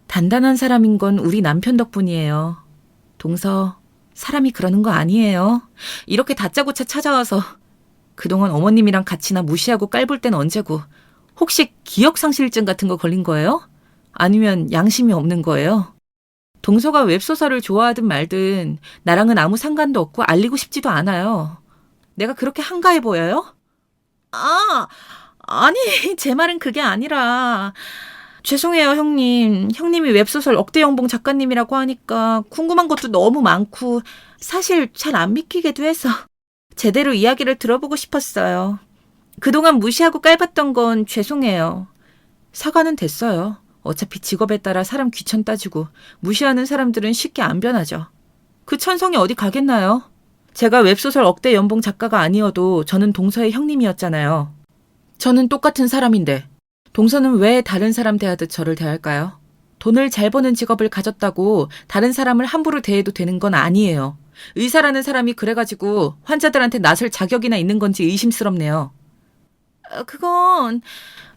단단한 사람인 건 우리 남편 덕분이에요. 동서, 사람이 그러는 거 아니에요. 이렇게 다짜고짜 찾아와서 그동안 어머님이랑 같이나 무시하고 깔볼 땐 언제고 혹시 기억상실증 같은 거 걸린 거예요? 아니면 양심이 없는 거예요? 동서가 웹소설을 좋아하든 말든 나랑은 아무 상관도 없고 알리고 싶지도 않아요. 내가 그렇게 한가해 보여요? 아, 아니, 제 말은 그게 아니라. 죄송해요, 형님. 형님이 웹소설 억대연봉 작가님이라고 하니까 궁금한 것도 너무 많고 사실 잘 안 믿기기도 해서 제대로 이야기를 들어보고 싶었어요. 그동안 무시하고 깔봤던 건 죄송해요. 사과는 됐어요. 어차피 직업에 따라 사람 귀천 따지고 무시하는 사람들은 쉽게 안 변하죠. 그 천성이 어디 가겠나요? 제가 웹소설 억대 연봉 작가가 아니어도 저는 동서의 형님이었잖아요. 저는 똑같은 사람인데 동서는 왜 다른 사람 대하듯 저를 대할까요? 돈을 잘 버는 직업을 가졌다고 다른 사람을 함부로 대해도 되는 건 아니에요. 의사라는 사람이 그래가지고 환자들한테 나설 자격이나 있는 건지 의심스럽네요. 그건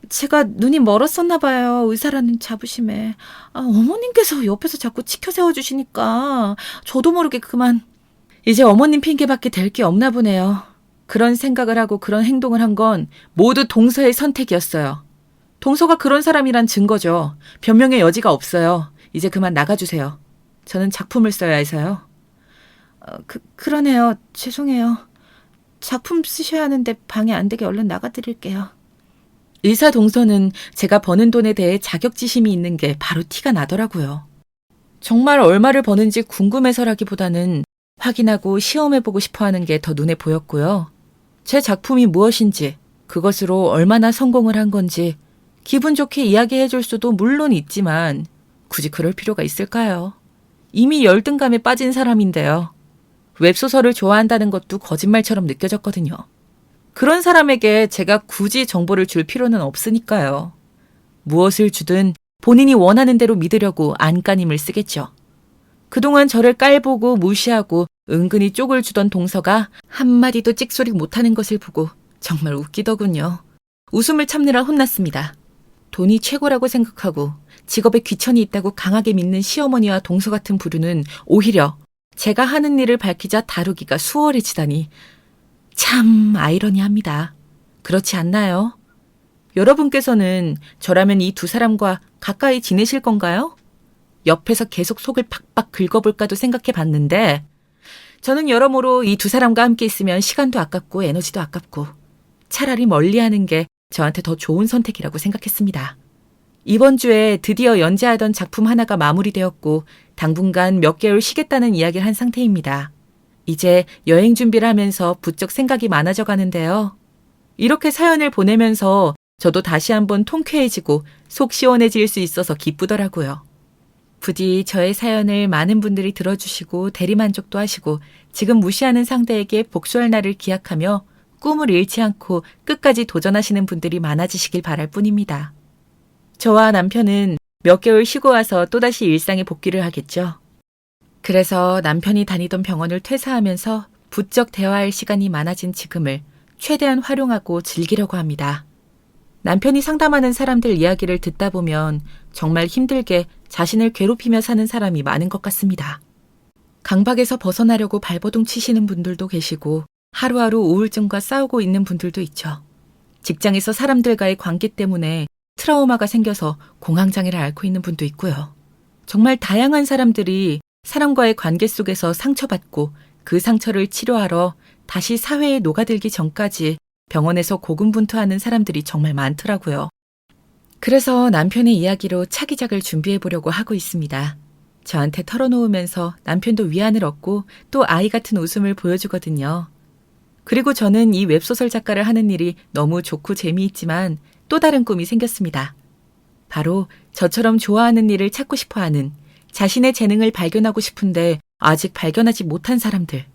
제가 눈이 멀었었나 봐요. 의사라는 자부심에. 어머님께서 옆에서 자꾸 치켜 세워주시니까 저도 모르게 그만. 이제 어머님 핑계밖에 될 게 없나 보네요. 그런 생각을 하고 그런 행동을 한 건 모두 동서의 선택이었어요. 동서가 그런 사람이란 증거죠. 변명의 여지가 없어요. 이제 그만 나가주세요. 저는 작품을 써야 해서요. 그러네요. 죄송해요. 작품 쓰셔야 하는데 방해 안 되게 얼른 나가드릴게요. 의사 동서는 제가 버는 돈에 대해 자격지심이 있는 게 바로 티가 나더라고요. 정말 얼마를 버는지 궁금해서라기보다는 확인하고 시험해보고 싶어하는 게 더 눈에 보였고요. 제 작품이 무엇인지, 그것으로 얼마나 성공을 한 건지 기분 좋게 이야기해줄 수도 물론 있지만 굳이 그럴 필요가 있을까요? 이미 열등감에 빠진 사람인데요. 웹소설을 좋아한다는 것도 거짓말처럼 느껴졌거든요. 그런 사람에게 제가 굳이 정보를 줄 필요는 없으니까요. 무엇을 주든 본인이 원하는 대로 믿으려고 안간힘을 쓰겠죠. 그동안 저를 깔보고 무시하고 은근히 쪽을 주던 동서가 한마디도 찍소리 못하는 것을 보고 정말 웃기더군요. 웃음을 참느라 혼났습니다. 돈이 최고라고 생각하고 직업에 귀천이 있다고 강하게 믿는 시어머니와 동서 같은 부류는 오히려 제가 하는 일을 밝히자 다루기가 수월해지다니 참 아이러니합니다. 그렇지 않나요? 여러분께서는 저라면 이 두 사람과 가까이 지내실 건가요? 옆에서 계속 속을 팍팍 긁어볼까도 생각해 봤는데 저는 여러모로 이 두 사람과 함께 있으면 시간도 아깝고 에너지도 아깝고 차라리 멀리하는 게 저한테 더 좋은 선택이라고 생각했습니다. 이번 주에 드디어 연재하던 작품 하나가 마무리되었고 당분간 몇 개월 쉬겠다는 이야기를 한 상태입니다. 이제 여행 준비를 하면서 부쩍 생각이 많아져 가는데요. 이렇게 사연을 보내면서 저도 다시 한번 통쾌해지고 속 시원해질 수 있어서 기쁘더라고요. 부디 저의 사연을 많은 분들이 들어주시고 대리만족도 하시고 지금 무시하는 상대에게 복수할 날을 기약하며 꿈을 잃지 않고 끝까지 도전하시는 분들이 많아지시길 바랄 뿐입니다. 저와 남편은 몇 개월 쉬고 와서 또다시 일상에 복귀를 하겠죠. 그래서 남편이 다니던 병원을 퇴사하면서 부쩍 대화할 시간이 많아진 지금을 최대한 활용하고 즐기려고 합니다. 남편이 상담하는 사람들 이야기를 듣다 보면 정말 힘들게 자신을 괴롭히며 사는 사람이 많은 것 같습니다. 강박에서 벗어나려고 발버둥 치시는 분들도 계시고 하루하루 우울증과 싸우고 있는 분들도 있죠. 직장에서 사람들과의 관계 때문에 트라우마가 생겨서 공황장애를 앓고 있는 분도 있고요. 정말 다양한 사람들이 사람과의 관계 속에서 상처받고 그 상처를 치료하러 다시 사회에 녹아들기 전까지 병원에서 고군분투하는 사람들이 정말 많더라고요. 그래서 남편의 이야기로 차기작을 준비해 보려고 하고 있습니다. 저한테 털어놓으면서 남편도 위안을 얻고 또 아이 같은 웃음을 보여주거든요. 그리고 저는 이 웹소설 작가를 하는 일이 너무 좋고 재미있지만 또 다른 꿈이 생겼습니다. 바로 저처럼 좋아하는 일을 찾고 싶어하는 자신의 재능을 발견하고 싶은데 아직 발견하지 못한 사람들,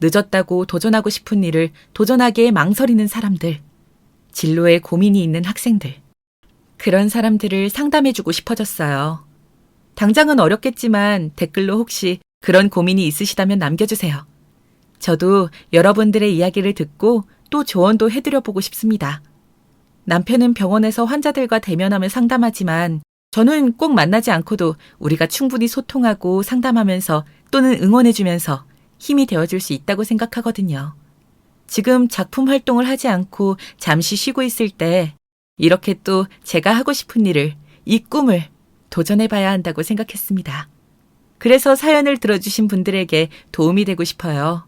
늦었다고 도전하고 싶은 일을 도전하기에 망설이는 사람들, 진로에 고민이 있는 학생들, 그런 사람들을 상담해주고 싶어졌어요. 당장은 어렵겠지만 댓글로 혹시 그런 고민이 있으시다면 남겨주세요. 저도 여러분들의 이야기를 듣고 또 조언도 해드려보고 싶습니다. 남편은 병원에서 환자들과 대면하며 상담하지만 저는 꼭 만나지 않고도 우리가 충분히 소통하고 상담하면서 또는 응원해주면서 힘이 되어줄 수 있다고 생각하거든요. 지금 작품 활동을 하지 않고 잠시 쉬고 있을 때 이렇게 또 제가 하고 싶은 일을, 이 꿈을 도전해봐야 한다고 생각했습니다. 그래서 사연을 들어주신 분들에게 도움이 되고 싶어요.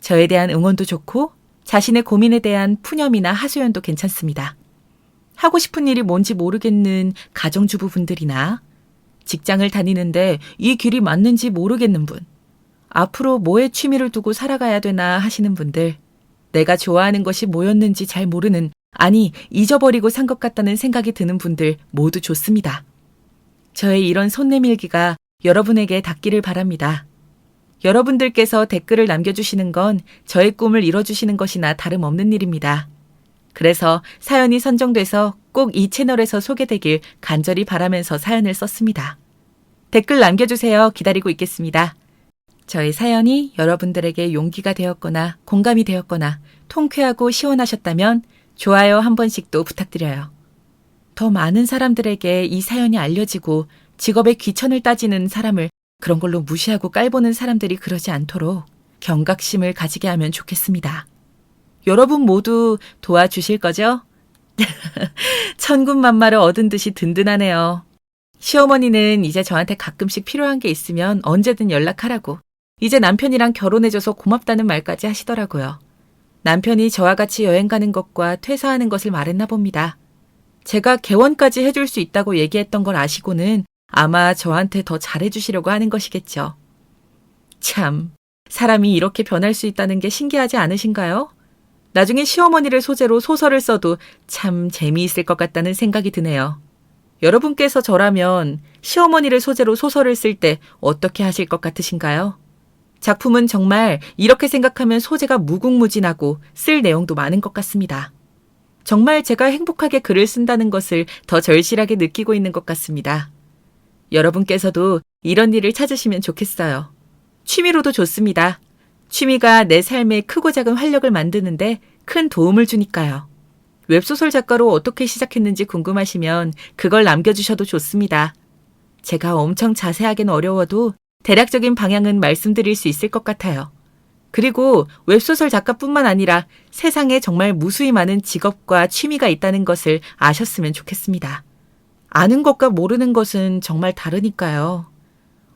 저에 대한 응원도 좋고 자신의 고민에 대한 푸념이나 하소연도 괜찮습니다. 하고 싶은 일이 뭔지 모르겠는 가정주부분들이나 직장을 다니는데 이 길이 맞는지 모르겠는 분, 앞으로 뭐에 취미를 두고 살아가야 되나 하시는 분들, 내가 좋아하는 것이 뭐였는지 잘 모르는, 아니 잊어버리고 산 것 같다는 생각이 드는 분들 모두 좋습니다. 저의 이런 손 내밀기가 여러분에게 닿기를 바랍니다. 여러분들께서 댓글을 남겨주시는 건 저의 꿈을 이뤄주시는 것이나 다름없는 일입니다. 그래서 사연이 선정돼서 꼭 이 채널에서 소개되길 간절히 바라면서 사연을 썼습니다. 댓글 남겨주세요. 기다리고 있겠습니다. 저의 사연이 여러분들에게 용기가 되었거나 공감이 되었거나 통쾌하고 시원하셨다면 좋아요 한 번씩도 부탁드려요. 더 많은 사람들에게 이 사연이 알려지고 직업의 귀천을 따지는 사람을 그런 걸로 무시하고 깔보는 사람들이 그러지 않도록 경각심을 가지게 하면 좋겠습니다. 여러분 모두 도와주실 거죠? 천군만마를 얻은 듯이 든든하네요. 시어머니는 이제 저한테 가끔씩 필요한 게 있으면 언제든 연락하라고, 이제 남편이랑 결혼해줘서 고맙다는 말까지 하시더라고요. 남편이 저와 같이 여행 가는 것과 퇴사하는 것을 말했나 봅니다. 제가 개원까지 해줄 수 있다고 얘기했던 걸 아시고는 아마 저한테 더 잘해주시려고 하는 것이겠죠. 참, 사람이 이렇게 변할 수 있다는 게 신기하지 않으신가요? 나중에 시어머니를 소재로 소설을 써도 참 재미있을 것 같다는 생각이 드네요. 여러분께서 저라면 시어머니를 소재로 소설을 쓸 때 어떻게 하실 것 같으신가요? 작품은 정말 이렇게 생각하면 소재가 무궁무진하고 쓸 내용도 많은 것 같습니다. 정말 제가 행복하게 글을 쓴다는 것을 더 절실하게 느끼고 있는 것 같습니다. 여러분께서도 이런 일을 찾으시면 좋겠어요. 취미로도 좋습니다. 취미가 내 삶에 크고 작은 활력을 만드는데 큰 도움을 주니까요. 웹소설 작가로 어떻게 시작했는지 궁금하시면 그걸 남겨주셔도 좋습니다. 제가 엄청 자세하게는 어려워도 대략적인 방향은 말씀드릴 수 있을 것 같아요. 그리고 웹소설 작가뿐만 아니라 세상에 정말 무수히 많은 직업과 취미가 있다는 것을 아셨으면 좋겠습니다. 아는 것과 모르는 것은 정말 다르니까요.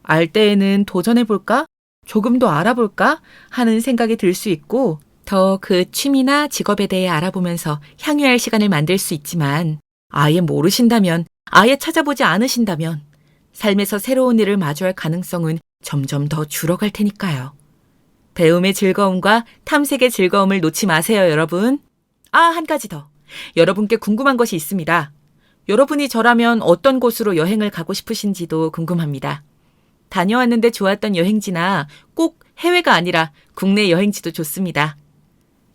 알 때에는 도전해볼까? 조금 더 알아볼까? 하는 생각이 들 수 있고, 더 그 취미나 직업에 대해 알아보면서 향유할 시간을 만들 수 있지만, 아예 모르신다면, 아예 찾아보지 않으신다면, 삶에서 새로운 일을 마주할 가능성은 점점 더 줄어갈 테니까요. 배움의 즐거움과 탐색의 즐거움을 놓지 마세요, 여러분. 한 가지 더. 여러분께 궁금한 것이 있습니다. 여러분이 저라면 어떤 곳으로 여행을 가고 싶으신지도 궁금합니다. 다녀왔는데 좋았던 여행지나 꼭 해외가 아니라 국내 여행지도 좋습니다.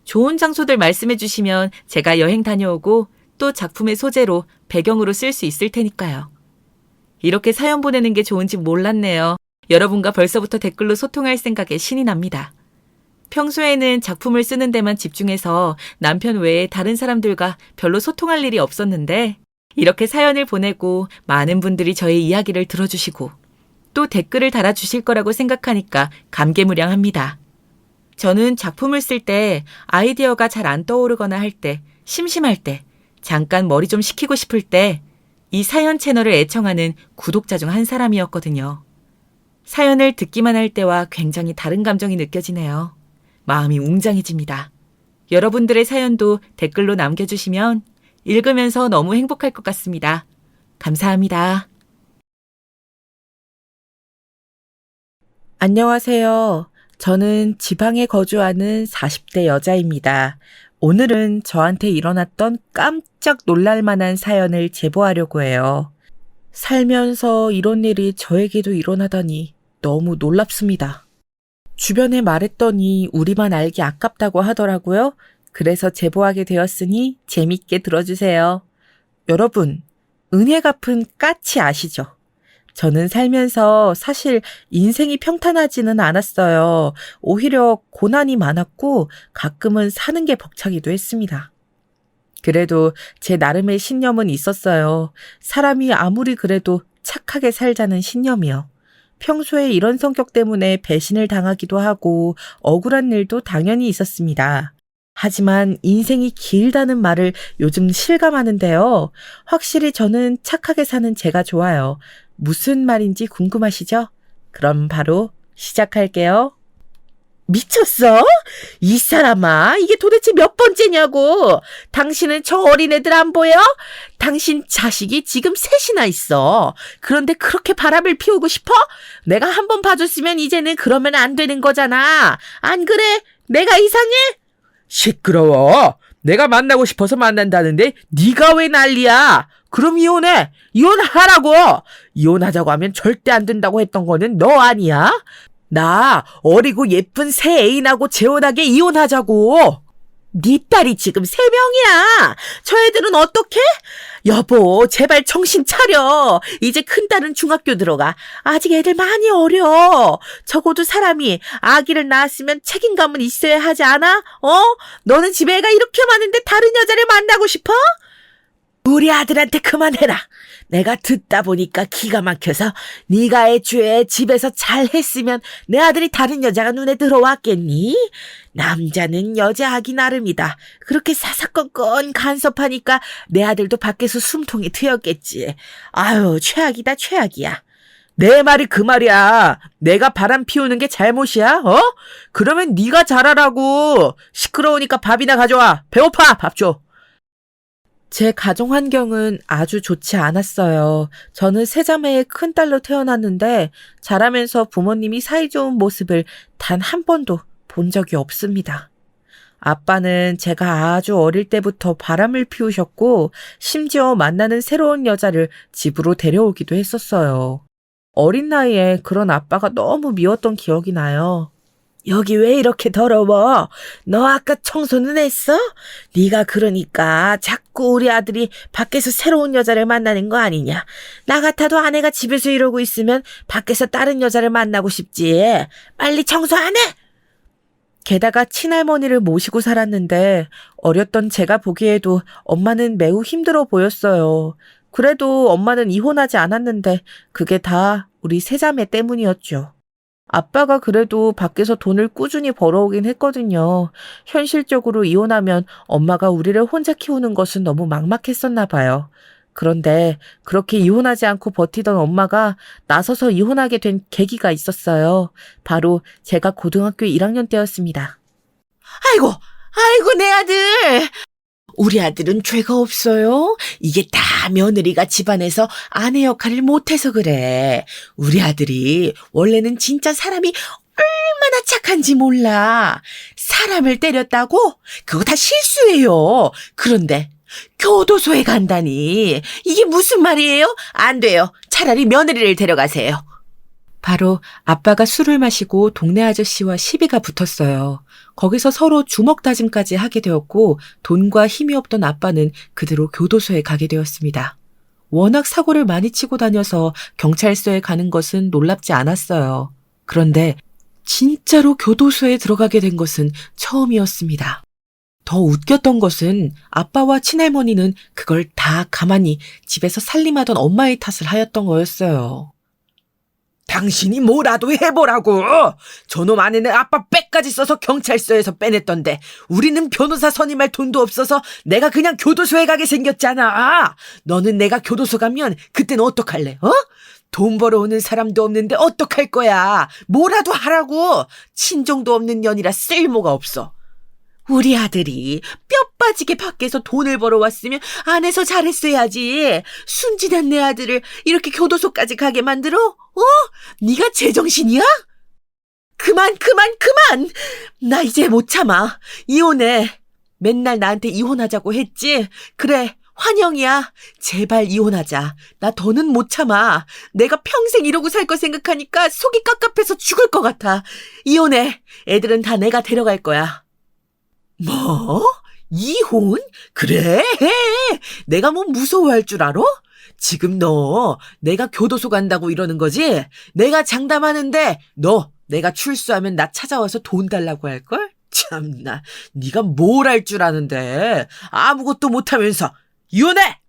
좋은 장소들 말씀해 주시면 제가 여행 다녀오고 또 작품의 소재로 배경으로 쓸 수 있을 테니까요. 이렇게 사연 보내는 게 좋은지 몰랐네요. 여러분과 벌써부터 댓글로 소통할 생각에 신이 납니다. 평소에는 작품을 쓰는 데만 집중해서 남편 외에 다른 사람들과 별로 소통할 일이 없었는데 이렇게 사연을 보내고 많은 분들이 저의 이야기를 들어주시고 또 댓글을 달아주실 거라고 생각하니까 감개무량합니다. 저는 작품을 쓸 때 아이디어가 잘 안 떠오르거나 할 때, 심심할 때, 잠깐 머리 좀 식히고 싶을 때 이 사연 채널을 애청하는 구독자 중 한 사람이었거든요. 사연을 듣기만 할 때와 굉장히 다른 감정이 느껴지네요. 마음이 웅장해집니다. 여러분들의 사연도 댓글로 남겨주시면 읽으면서 너무 행복할 것 같습니다. 감사합니다. 안녕하세요. 저는 지방에 거주하는 40대 여자입니다. 오늘은 저한테 일어났던 깜짝 놀랄 만한 사연을 제보하려고 해요. 살면서 이런 일이 저에게도 일어나다니 너무 놀랍습니다. 주변에 말했더니 우리만 알기 아깝다고 하더라고요. 그래서 제보하게 되었으니 재밌게 들어주세요. 여러분, 은혜 갚은 까치 아시죠? 저는 살면서 사실 인생이 평탄하지는 않았어요. 오히려 고난이 많았고 가끔은 사는 게 벅차기도 했습니다. 그래도 제 나름의 신념은 있었어요. 사람이 아무리 그래도 착하게 살자는 신념이요. 평소에 이런 성격 때문에 배신을 당하기도 하고 억울한 일도 당연히 있었습니다. 하지만 인생이 길다는 말을 요즘 실감하는데요. 확실히 저는 착하게 사는 제가 좋아요. 무슨 말인지 궁금하시죠? 그럼 바로 시작할게요. 미쳤어? 이 사람아, 이게 도대체 몇 번째냐고. 당신은 저 어린애들 안 보여? 당신 자식이 지금 셋이나 있어. 그런데 그렇게 바람을 피우고 싶어? 내가 한 번 봐줬으면 이제는 그러면 안 되는 거잖아. 안 그래? 내가 이상해? 시끄러워. 내가 만나고 싶어서 만난다는데 네가 왜 난리야? 그럼 이혼해. 이혼하라고. 이혼하자고 하면 절대 안 된다고 했던 거는 너 아니야? 나 어리고 예쁜 새 애인하고 재혼하게 이혼하자고. 네 딸이 지금 3명이야. 저 애들은 어떡해? 여보, 제발 정신 차려. 이제 큰딸은 중학교 들어가. 아직 애들 많이 어려. 적어도 사람이 아기를 낳았으면 책임감은 있어야 하지 않아? 너는 집에 애가 이렇게 많은데 다른 여자를 만나고 싶어? 우리 아들한테 그만해라. 내가 듣다 보니까 기가 막혀서 네가 애초에 집에서 잘했으면 내 아들이 다른 여자가 눈에 들어왔겠니? 남자는 여자하기 나름이다. 그렇게 사사건건 간섭하니까 내 아들도 밖에서 숨통이 트였겠지. 아유, 최악이다, 최악이야. 내 말이 그 말이야. 내가 바람 피우는 게 잘못이야? 그러면 네가 잘하라고. 시끄러우니까 밥이나 가져와. 배고파, 밥 줘. 제 가정 환경은 아주 좋지 않았어요. 저는 세자매의 큰딸로 태어났는데 자라면서 부모님이 사이좋은 모습을 단 한 번도 본 적이 없습니다. 아빠는 제가 아주 어릴 때부터 바람을 피우셨고 심지어 만나는 새로운 여자를 집으로 데려오기도 했었어요. 어린 나이에 그런 아빠가 너무 미웠던 기억이 나요. 여기 왜 이렇게 더러워? 너 아까 청소는 했어? 네가 그러니까 자꾸 우리 아들이 밖에서 새로운 여자를 만나는 거 아니냐? 나 같아도 아내가 집에서 이러고 있으면 밖에서 다른 여자를 만나고 싶지. 빨리 청소 안 해? 게다가 친할머니를 모시고 살았는데 어렸던 제가 보기에도 엄마는 매우 힘들어 보였어요. 그래도 엄마는 이혼하지 않았는데 그게 다 우리 세자매 때문이었죠. 아빠가 그래도 밖에서 돈을 꾸준히 벌어오긴 했거든요. 현실적으로 이혼하면 엄마가 우리를 혼자 키우는 것은 너무 막막했었나 봐요. 그런데 그렇게 이혼하지 않고 버티던 엄마가 나서서 이혼하게 된 계기가 있었어요. 바로 제가 고등학교 1학년 때였습니다. 아이고, 아이고 내 아들. 우리 아들은 죄가 없어요. 이게 다 며느리가 집안에서 아내 역할을 못해서 그래. 우리 아들이 원래는 진짜 사람이 얼마나 착한지 몰라. 사람을 때렸다고? 그거 다 실수예요. 그런데 교도소에 간다니. 이게 무슨 말이에요? 안 돼요. 차라리 며느리를 데려가세요. 바로 아빠가 술을 마시고 동네 아저씨와 시비가 붙었어요. 거기서 서로 주먹 다짐까지 하게 되었고 돈과 힘이 없던 아빠는 그대로 교도소에 가게 되었습니다. 워낙 사고를 많이 치고 다녀서 경찰서에 가는 것은 놀랍지 않았어요. 그런데 진짜로 교도소에 들어가게 된 것은 처음이었습니다. 더 웃겼던 것은 아빠와 친할머니는 그걸 다 가만히 집에서 살림하던 엄마의 탓을 하였던 거였어요. 당신이 뭐라도 해보라고. 저놈 아내는 아빠 빽까지 써서 경찰서에서 빼냈던데 우리는 변호사 선임할 돈도 없어서 내가 그냥 교도소에 가게 생겼잖아. 너는 내가 교도소 가면 그때는 어떡할래? 돈 벌어오는 사람도 없는데 어떡할 거야. 뭐라도 하라고. 친정도 없는 년이라 쓸모가 없어. 우리 아들이 뼈 빠지게 밖에서 돈을 벌어왔으면 안에서 잘했어야지. 순진한 내 아들을 이렇게 교도소까지 가게 만들어? 네가 제정신이야? 그만! 나 이제 못 참아. 이혼해. 맨날 나한테 이혼하자고 했지? 그래, 환영이야. 제발 이혼하자. 나 더는 못 참아. 내가 평생 이러고 살 거 생각하니까 속이 깝깝해서 죽을 것 같아. 이혼해. 애들은 다 내가 데려갈 거야. 뭐? 이혼? 그래, 해. 내가 뭐 무서워할 줄 알아? 지금 너 내가 교도소 간다고 이러는 거지? 내가 장담하는데 너 내가 출소하면 나 찾아와서 돈 달라고 할걸? 참나, 네가 뭘 할 줄 아는데 아무것도 못하면서 이혼해!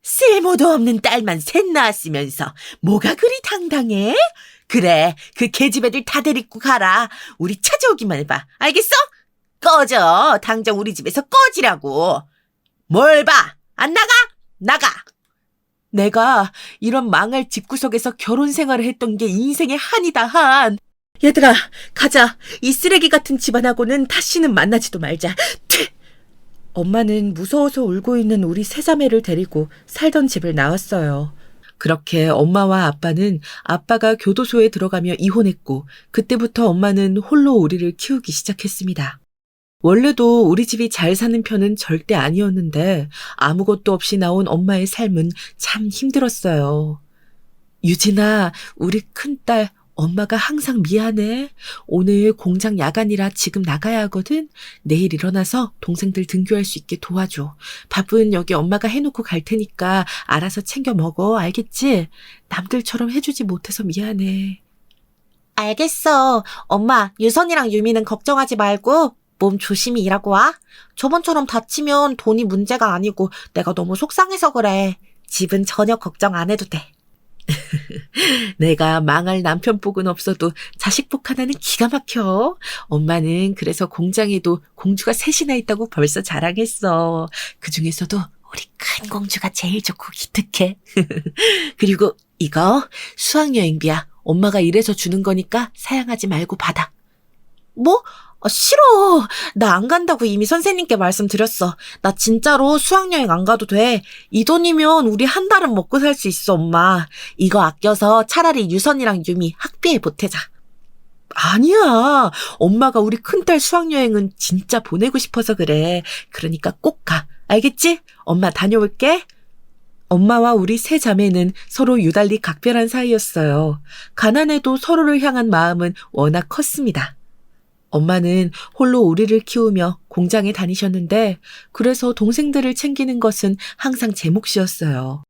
쓸모도 없는 딸만 셋 낳았으면서 뭐가 그리 당당해? 그래, 그 계집애들 다 데리고 가라. 우리 찾아오기만 해봐. 알겠어? 꺼져. 당장 우리 집에서 꺼지라고. 뭘 봐? 안 나가? 나가. 내가 이런 망할 집구석에서 결혼 생활을 했던 게 인생의 한이다, 한. 얘들아, 가자. 이 쓰레기 같은 집안하고는 다시는 만나지도 말자. 튀! 엄마는 무서워서 울고 있는 우리 세자매를 데리고 살던 집을 나왔어요. 그렇게 엄마와 아빠는 아빠가 교도소에 들어가며 이혼했고, 그때부터 엄마는 홀로 우리를 키우기 시작했습니다. 원래도 우리 집이 잘 사는 편은 절대 아니었는데 아무것도 없이 나온 엄마의 삶은 참 힘들었어요. 유진아, 우리 큰딸, 엄마가 항상 미안해. 오늘 공장 야간이라 지금 나가야 하거든. 내일 일어나서 동생들 등교할 수 있게 도와줘. 밥은 여기 엄마가 해놓고 갈 테니까 알아서 챙겨 먹어. 알겠지? 남들처럼 해주지 못해서 미안해. 알겠어. 엄마, 유선이랑 유미는 걱정하지 말고 몸 조심히 일하고 와. 저번처럼 다치면 돈이 문제가 아니고 내가 너무 속상해서 그래. 집은 전혀 걱정 안 해도 돼. 내가 망할 남편복은 없어도 자식복 하나는 기가 막혀. 엄마는 그래서 공장에도 공주가 셋이나 있다고 벌써 자랑했어. 그중에서도 우리 큰 공주가 제일 좋고 기특해. 그리고 이거 수학여행비야. 엄마가 이래서 주는 거니까 사양하지 말고 받아. 뭐? 싫어. 나 안 간다고 이미 선생님께 말씀드렸어. 나 진짜로 수학여행 안 가도 돼. 이 돈이면 우리 한 달은 먹고 살 수 있어, 엄마. 이거 아껴서 차라리 유선이랑 유미 학비에 보태자. 아니야. 엄마가 우리 큰딸 수학여행은 진짜 보내고 싶어서 그래. 그러니까 꼭 가. 알겠지? 엄마 다녀올게. 엄마와 우리 세 자매는 서로 유달리 각별한 사이였어요. 가난해도 서로를 향한 마음은 워낙 컸습니다. 엄마는 홀로 우리를 키우며 공장에 다니셨는데 그래서 동생들을 챙기는 것은 항상 제 몫이었어요.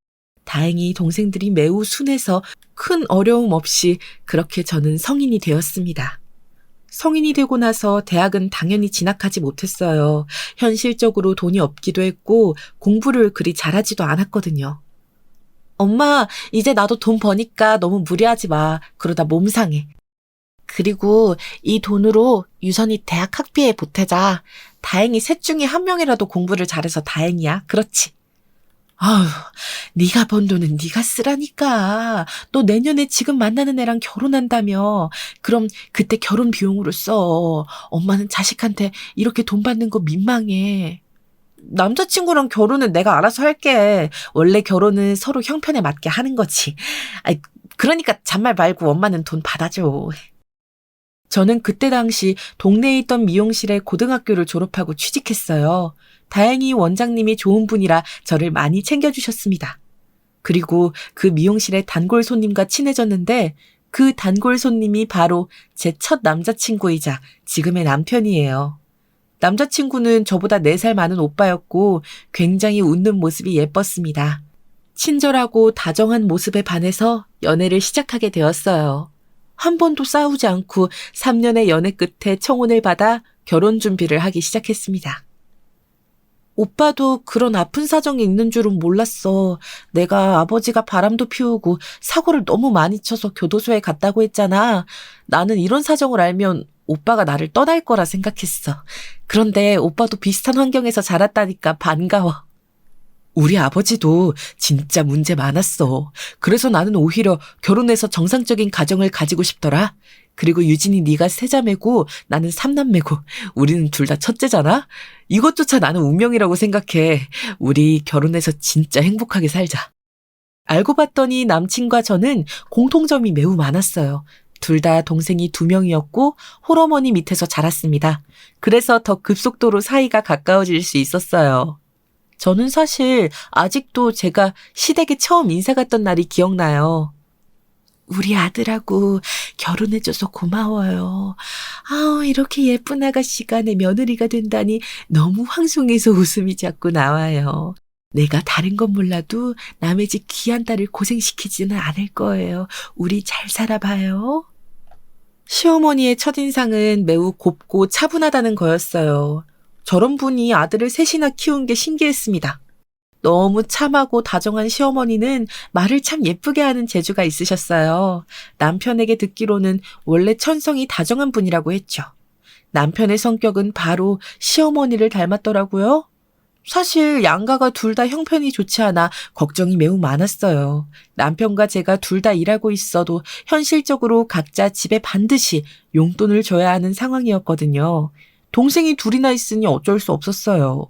다행히 동생들이 매우 순해서 큰 어려움 없이 그렇게 저는 성인이 되었습니다. 성인이 되고 나서 대학은 당연히 진학하지 못했어요. 현실적으로 돈이 없기도 했고 공부를 그리 잘하지도 않았거든요. 엄마, 이제 나도 돈 버니까 너무 무리하지 마. 그러다 몸 상해. 그리고 이 돈으로 유선이 대학 학비에 보태자. 다행히 셋 중에 한 명이라도 공부를 잘해서 다행이야. 그렇지? 아휴, 네가 번 돈은 네가 쓰라니까. 너 내년에 지금 만나는 애랑 결혼한다며. 그럼 그때 결혼 비용으로 써. 엄마는 자식한테 이렇게 돈 받는 거 민망해. 남자친구랑 결혼은 내가 알아서 할게. 원래 결혼은 서로 형편에 맞게 하는 거지. 아이, 그러니까 잔말 말고 엄마는 돈 받아줘. 저는 그때 당시 동네에 있던 미용실에 고등학교를 졸업하고 취직했어요. 다행히 원장님이 좋은 분이라 저를 많이 챙겨주셨습니다. 그리고 그 미용실의 단골 손님과 친해졌는데 그 단골 손님이 바로 제 첫 남자친구이자 지금의 남편이에요. 남자친구는 저보다 4살 많은 오빠였고 굉장히 웃는 모습이 예뻤습니다. 친절하고 다정한 모습에 반해서 연애를 시작하게 되었어요. 한 번도 싸우지 않고 3년의 연애 끝에 청혼을 받아 결혼 준비를 하기 시작했습니다. 오빠도 그런 아픈 사정이 있는 줄은 몰랐어. 내가 아버지가 바람도 피우고 사고를 너무 많이 쳐서 교도소에 갔다고 했잖아. 나는 이런 사정을 알면 오빠가 나를 떠날 거라 생각했어. 그런데 오빠도 비슷한 환경에서 자랐다니까 반가워. 우리 아버지도 진짜 문제 많았어. 그래서 나는 오히려 결혼해서 정상적인 가정을 가지고 싶더라. 그리고 유진이 네가 세자매고 나는 삼남매고 우리는 둘 다 첫째잖아. 이것조차 나는 운명이라고 생각해. 우리 결혼해서 진짜 행복하게 살자. 알고 봤더니 남친과 저는 공통점이 매우 많았어요. 둘 다 동생이 2명이었고 홀어머니 밑에서 자랐습니다. 그래서 더 급속도로 사이가 가까워질 수 있었어요. 저는 사실 아직도 제가 시댁에 처음 인사 갔던 날이 기억나요. 우리 아들하고 결혼해줘서 고마워요. 아우, 이렇게 예쁜 아가씨가 내 며느리가 된다니 너무 황송해서 웃음이 자꾸 나와요. 내가 다른 건 몰라도 남의 집 귀한 딸을 고생시키지는 않을 거예요. 우리 잘 살아봐요. 시어머니의 첫인상은 매우 곱고 차분하다는 거였어요. 저런 분이 아들을 셋이나 키운 게 신기했습니다. 너무 참하고 다정한 시어머니는 말을 참 예쁘게 하는 재주가 있으셨어요. 남편에게 듣기로는 원래 천성이 다정한 분이라고 했죠. 남편의 성격은 바로 시어머니를 닮았더라고요. 사실 양가가 둘 다 형편이 좋지 않아 걱정이 매우 많았어요. 남편과 제가 둘 다 일하고 있어도 현실적으로 각자 집에 반드시 용돈을 줘야 하는 상황이었거든요. 동생이 둘이나 있으니 어쩔 수 없었어요.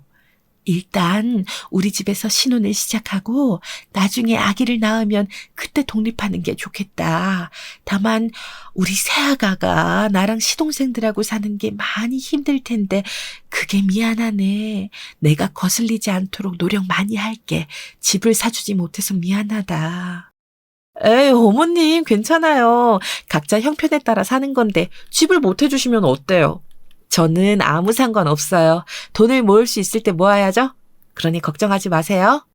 일단 우리 집에서 신혼을 시작하고 나중에 아기를 낳으면 그때 독립하는 게 좋겠다. 다만 우리 새아가가 나랑 시동생들하고 사는 게 많이 힘들 텐데 그게 미안하네. 내가 거슬리지 않도록 노력 많이 할게. 집을 사주지 못해서 미안하다. 에이, 어머님, 괜찮아요. 각자 형편에 따라 사는 건데 집을 못 해주시면 어때요? 저는 아무 상관없어요. 돈을 모을 수 있을 때 모아야죠. 그러니 걱정하지 마세요.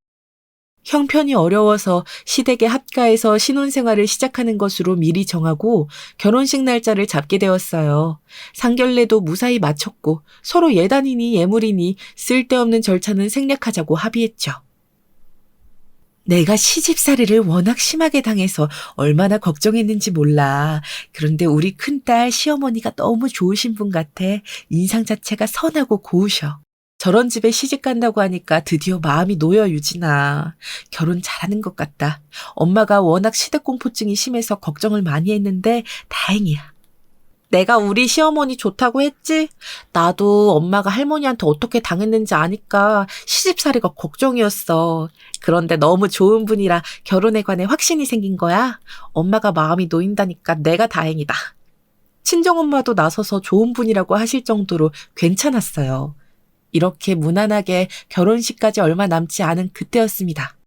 형편이 어려워서 시댁에 합가해서 신혼생활을 시작하는 것으로 미리 정하고 결혼식 날짜를 잡게 되었어요. 상견례도 무사히 마쳤고 서로 예단이니 예물이니 쓸데없는 절차는 생략하자고 합의했죠. 내가 시집살이를 워낙 심하게 당해서 얼마나 걱정했는지 몰라. 그런데 우리 큰딸 시어머니가 너무 좋으신 분 같아. 인상 자체가 선하고 고우셔. 저런 집에 시집 간다고 하니까 드디어 마음이 놓여, 유진아. 결혼 잘하는 것 같다. 엄마가 워낙 시댁공포증이 심해서 걱정을 많이 했는데 다행이야. 내가 우리 시어머니 좋다고 했지? 나도 엄마가 할머니한테 어떻게 당했는지 아니까 시집살이가 걱정이었어. 그런데 너무 좋은 분이라 결혼에 관해 확신이 생긴 거야. 엄마가 마음이 놓인다니까 내가 다행이다. 친정엄마도 나서서 좋은 분이라고 하실 정도로 괜찮았어요. 이렇게 무난하게 결혼식까지 얼마 남지 않은 그때였습니다.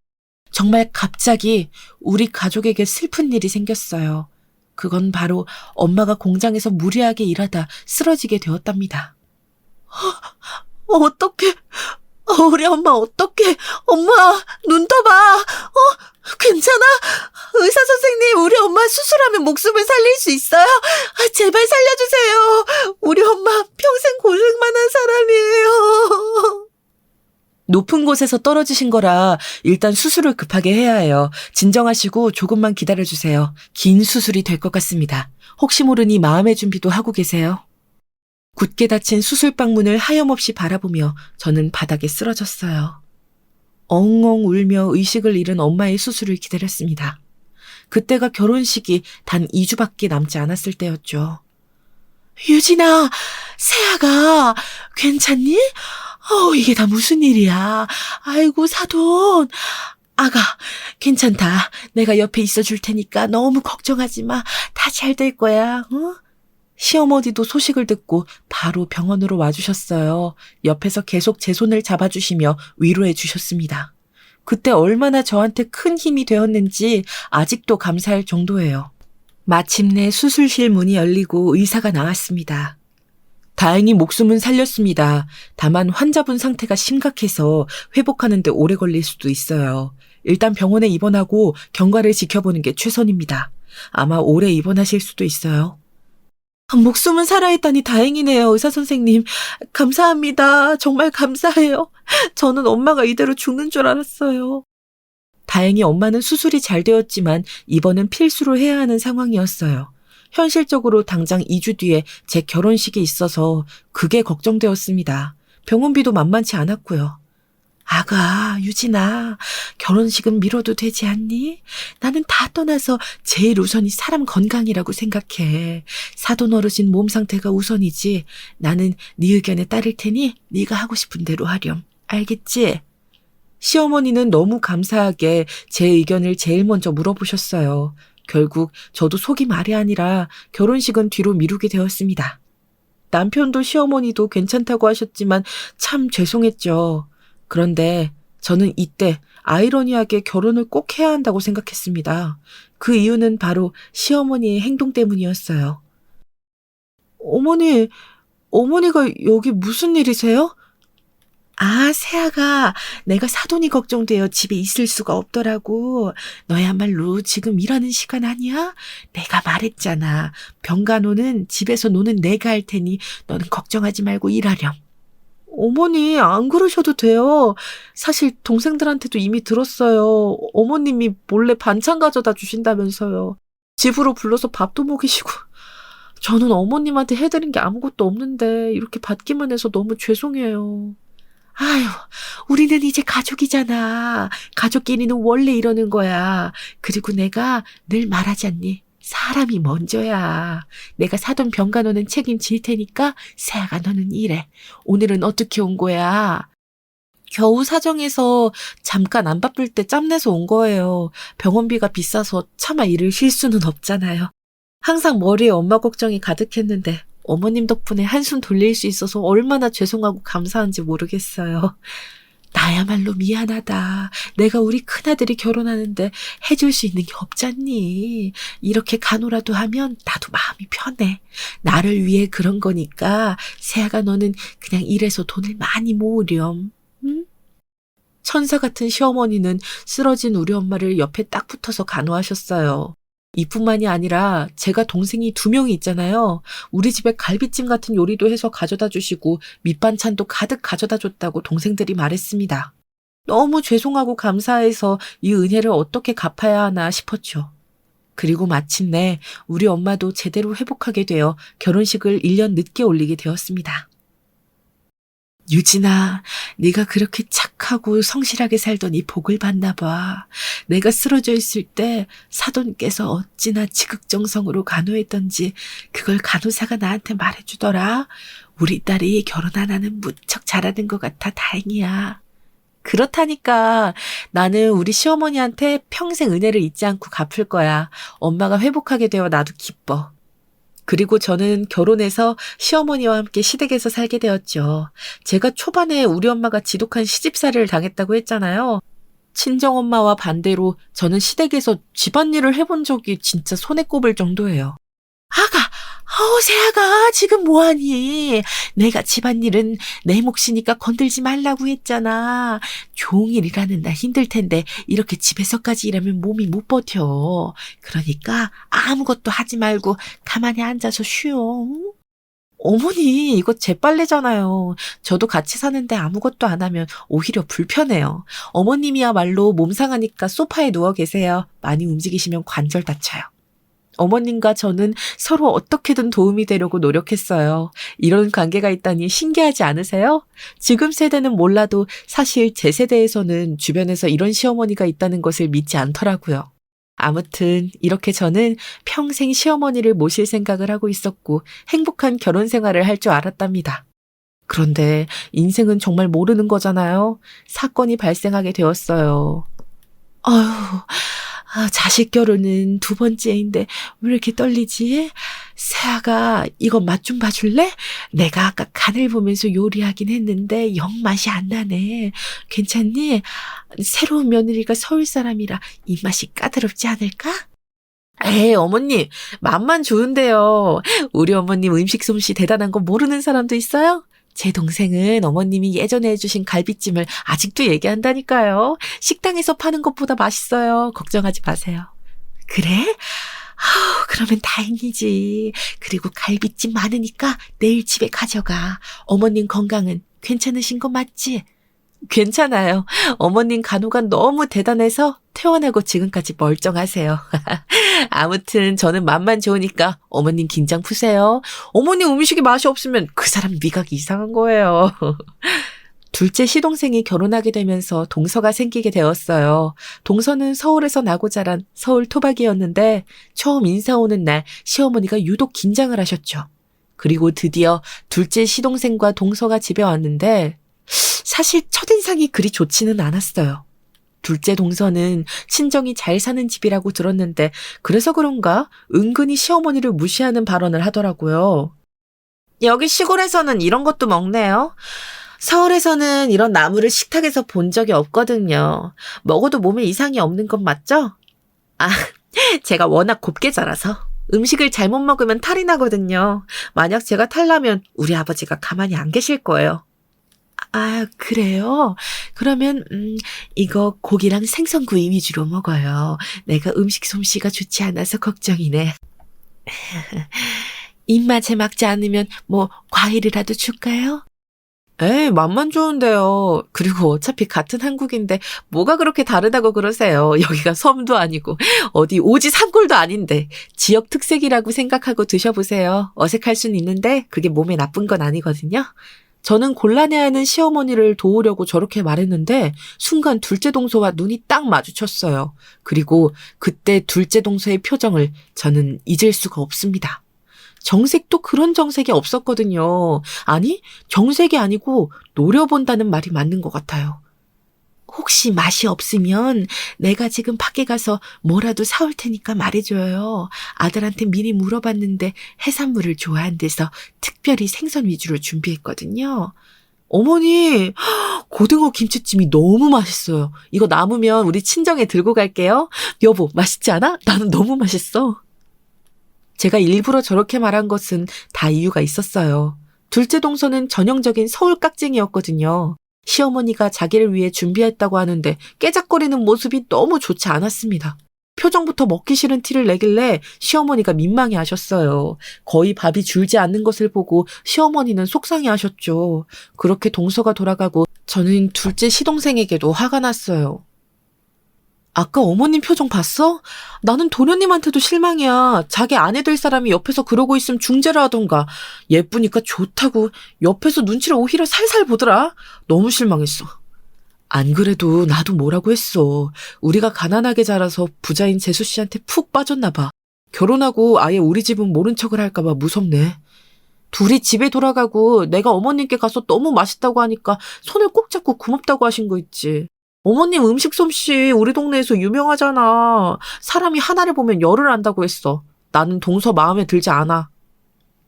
정말 갑자기 우리 가족에게 슬픈 일이 생겼어요. 그건 바로 엄마가 공장에서 무리하게 일하다 쓰러지게 되었답니다. 어떡해. 우리 엄마 어떡해. 엄마, 눈 떠봐. 괜찮아? 의사 선생님, 우리 엄마 수술하면 목숨을 살릴 수 있어요? 제발 살려주세요. 우리 엄마 평생 고생만 한 사람이에요. 높은 곳에서 떨어지신 거라 일단 수술을 급하게 해야 해요. 진정하시고 조금만 기다려주세요. 긴 수술이 될 것 같습니다. 혹시 모르니 마음의 준비도 하고 계세요. 굳게 닫힌 수술방 문을 하염없이 바라보며 저는 바닥에 쓰러졌어요. 엉엉 울며 의식을 잃은 엄마의 수술을 기다렸습니다. 그때가 결혼식이 단 2주밖에 남지 않았을 때였죠. 유진아, 새아가 괜찮니? 이게 다 무슨 일이야. 아이고, 사돈. 아가, 괜찮다. 내가 옆에 있어줄 테니까 너무 걱정하지 마. 다 잘 될 거야. 어? 시어머니도 소식을 듣고 바로 병원으로 와주셨어요. 옆에서 계속 제 손을 잡아주시며 위로해 주셨습니다. 그때 얼마나 저한테 큰 힘이 되었는지 아직도 감사할 정도예요. 마침내 수술실 문이 열리고 의사가 나왔습니다. 다행히 목숨은 살렸습니다. 다만 환자분 상태가 심각해서 회복하는 데 오래 걸릴 수도 있어요. 일단 병원에 입원하고 경과를 지켜보는 게 최선입니다. 아마 오래 입원하실 수도 있어요. 목숨은 살아있다니 다행이네요, 의사 선생님. 감사합니다. 정말 감사해요. 저는 엄마가 이대로 죽는 줄 알았어요. 다행히 엄마는 수술이 잘 되었지만 입원은 필수로 해야 하는 상황이었어요. 현실적으로 당장 2주 뒤에 제 결혼식이 있어서 그게 걱정되었습니다. 병원비도 만만치 않았고요. 아가, 유진아, 결혼식은 미뤄도 되지 않니? 나는 다 떠나서 제일 우선이 사람 건강이라고 생각해. 사돈 어르신 몸 상태가 우선이지. 나는 네 의견에 따를 테니 네가 하고 싶은 대로 하렴. 알겠지? 시어머니는 너무 감사하게 제 의견을 제일 먼저 물어보셨어요. 결국 저도 속이 말이 아니라 결혼식은 뒤로 미루게 되었습니다. 남편도 시어머니도 괜찮다고 하셨지만 참 죄송했죠. 그런데 저는 이때 아이러니하게 결혼을 꼭 해야 한다고 생각했습니다. 그 이유는 바로 시어머니의 행동 때문이었어요. 어머니가 여기 무슨 일이세요? 아, 새아가, 내가 사돈이 걱정되어 집에 있을 수가 없더라고. 너야말로 지금 일하는 시간 아니야? 내가 말했잖아. 병간호는 집에서 노는 내가 할 테니 너는 걱정하지 말고 일하렴. 어머니, 안 그러셔도 돼요. 사실 동생들한테도 이미 들었어요. 어머님이 몰래 반찬 가져다 주신다면서요. 집으로 불러서 밥도 먹이시고. 저는 어머님한테 해드린 게 아무것도 없는데 이렇게 받기만 해서 너무 죄송해요. 아유, 우리는 이제 가족이잖아. 가족끼리는 원래 이러는 거야. 그리고 내가 늘 말하지 않니? 사람이 먼저야. 내가 사돈 병간호는 책임질 테니까 세아가 너는 일해. 오늘은 어떻게 온 거야? 겨우 사정해서 잠깐 안 바쁠 때 짬내서 온 거예요. 병원비가 비싸서 차마 일을 쉴 수는 없잖아요. 항상 머리에 엄마 걱정이 가득했는데 어머님 덕분에 한숨 돌릴 수 있어서 얼마나 죄송하고 감사한지 모르겠어요. 나야말로 미안하다. 내가 우리 큰아들이 결혼하는데 해줄 수 있는 게 없잖니. 이렇게 간호라도 하면 나도 마음이 편해. 나를 위해 그런 거니까 세아가 너는 그냥 일해서 돈을 많이 모으렴. 응? 천사 같은 시어머니는 쓰러진 우리 엄마를 옆에 딱 붙어서 간호하셨어요. 이뿐만이 아니라 제가 동생이 2명이 있잖아요. 우리 집에 갈비찜 같은 요리도 해서 가져다 주시고 밑반찬도 가득 가져다 줬다고 동생들이 말했습니다. 너무 죄송하고 감사해서 이 은혜를 어떻게 갚아야 하나 싶었죠. 그리고 마침내 우리 엄마도 제대로 회복하게 되어 결혼식을 1년 늦게 올리게 되었습니다. 유진아, 네가 그렇게 착하고 성실하게 살더니 복을 받나 봐. 내가 쓰러져 있을 때 사돈께서 어찌나 지극정성으로 간호했던지 그걸 간호사가 나한테 말해주더라. 우리 딸이 결혼 하나는 무척 잘하는 것 같아 다행이야. 그렇다니까 나는 우리 시어머니한테 평생 은혜를 잊지 않고 갚을 거야. 엄마가 회복하게 되어 나도 기뻐. 그리고 저는 결혼해서 시어머니와 함께 시댁에서 살게 되었죠. 제가 초반에 우리 엄마가 지독한 시집살이를 당했다고 했잖아요. 친정엄마와 반대로 저는 시댁에서 집안일을 해본 적이 진짜 손에 꼽을 정도예요. 세아가 지금 뭐하니? 내가 집안일은 내 몫이니까 건들지 말라고 했잖아. 종일 일하는 날 힘들 텐데 이렇게 집에서까지 일하면 몸이 못 버텨. 그러니까 아무것도 하지 말고 가만히 앉아서 쉬어. 어머니, 이거 제 빨래잖아요. 저도 같이 사는데 아무것도 안 하면 오히려 불편해요. 어머님이야말로 몸 상하니까 소파에 누워 계세요. 많이 움직이시면 관절 다쳐요. 어머님과 저는 서로 어떻게든 도움이 되려고 노력했어요. 이런 관계가 있다니 신기하지 않으세요? 지금 세대는 몰라도 사실 제 세대에서는 주변에서 이런 시어머니가 있다는 것을 믿지 않더라고요. 아무튼 이렇게 저는 평생 시어머니를 모실 생각을 하고 있었고 행복한 결혼 생활을 할 줄 알았답니다. 그런데 인생은 정말 모르는 거잖아요. 사건이 발생하게 되었어요. 자식 결혼은 2번째인데 왜 이렇게 떨리지? 세아가 이거 맛 좀 봐줄래? 내가 아까 간을 보면서 요리하긴 했는데 영 맛이 안 나네. 괜찮니? 새로운 며느리가 서울 사람이라 입맛이 까다롭지 않을까? 어머님, 맛만 좋은데요. 우리 어머님 음식 솜씨 대단한 거 모르는 사람도 있어요? 제 동생은 어머님이 예전에 해주신 갈비찜을 아직도 얘기한다니까요. 식당에서 파는 것보다 맛있어요. 걱정하지 마세요. 그래? 그러면 다행이지. 그리고 갈비찜 많으니까 내일 집에 가져가. 어머님 건강은 괜찮으신 거 맞지? 괜찮아요. 어머님 간호가 너무 대단해서 퇴원하고 지금까지 멀쩡하세요. 아무튼 저는 맛만 좋으니까 어머님 긴장 푸세요. 어머님 음식에 맛이 없으면 그 사람 미각이 이상한 거예요. 둘째 시동생이 결혼하게 되면서 동서가 생기게 되었어요. 동서는 서울에서 나고 자란 서울 토박이였는데 처음 인사 오는 날 시어머니가 유독 긴장을 하셨죠. 그리고 드디어 둘째 시동생과 동서가 집에 왔는데 사실 첫인상이 그리 좋지는 않았어요. 둘째 동서는 친정이 잘 사는 집이라고 들었는데 그래서 그런가 은근히 시어머니를 무시하는 발언을 하더라고요. 여기 시골에서는 이런 것도 먹네요. 서울에서는 이런 나물을 식탁에서 본 적이 없거든요. 먹어도 몸에 이상이 없는 건 맞죠? 제가 워낙 곱게 자라서 음식을 잘못 먹으면 탈이 나거든요. 만약 제가 탈나면 우리 아버지가 가만히 안 계실 거예요. 그래요? 그러면 이거 고기랑 생선구이 위주로 먹어요. 내가 음식 솜씨가 좋지 않아서 걱정이네. 입맛에 맞지 않으면 과일이라도 줄까요? 맛만 좋은데요. 그리고 어차피 같은 한국인데 뭐가 그렇게 다르다고 그러세요. 여기가 섬도 아니고 어디 오지 산골도 아닌데 지역 특색이라고 생각하고 드셔보세요. 어색할 순 있는데 그게 몸에 나쁜 건 아니거든요. 저는 곤란해하는 시어머니를 도우려고 저렇게 말했는데 순간 둘째 동서와 눈이 딱 마주쳤어요. 그리고 그때 둘째 동서의 표정을 저는 잊을 수가 없습니다. 정색도 그런 정색이 없었거든요. 아니, 정색이 아니고 노려본다는 말이 맞는 것 같아요. 혹시 맛이 없으면 내가 지금 밖에 가서 뭐라도 사올 테니까 말해줘요. 아들한테 미리 물어봤는데 해산물을 좋아한대서 특별히 생선 위주로 준비했거든요. 어머니, 고등어 김치찜이 너무 맛있어요. 이거 남으면 우리 친정에 들고 갈게요. 여보, 맛있지 않아? 나는 너무 맛있어. 제가 일부러 저렇게 말한 것은 다 이유가 있었어요. 둘째 동서는 전형적인 서울 깍쟁이였거든요. 시어머니가 자기를 위해 준비했다고 하는데 깨작거리는 모습이 너무 좋지 않았습니다. 표정부터 먹기 싫은 티를 내길래 시어머니가 민망해 하셨어요. 거의 밥이 줄지 않는 것을 보고 시어머니는 속상해 하셨죠. 그렇게 동서가 돌아가고 저는 둘째 시동생에게도 화가 났어요. 아까 어머님 표정 봤어? 나는 도련님한테도 실망이야. 자기 아내 될 사람이 옆에서 그러고 있으면 중재를 하던가. 예쁘니까 좋다고 옆에서 눈치를 오히려 살살 보더라. 너무 실망했어. 안 그래도 나도 뭐라고 했어. 우리가 가난하게 자라서 부자인 재수 씨한테 푹 빠졌나 봐. 결혼하고 아예 우리 집은 모른 척을 할까 봐 무섭네. 둘이 집에 돌아가고 내가 어머님께 가서 너무 맛있다고 하니까 손을 꼭 잡고 고맙다고 하신 거 있지. 어머님 음식 솜씨 우리 동네에서 유명하잖아. 사람이 하나를 보면 열을 안다고 했어. 나는 동서 마음에 들지 않아.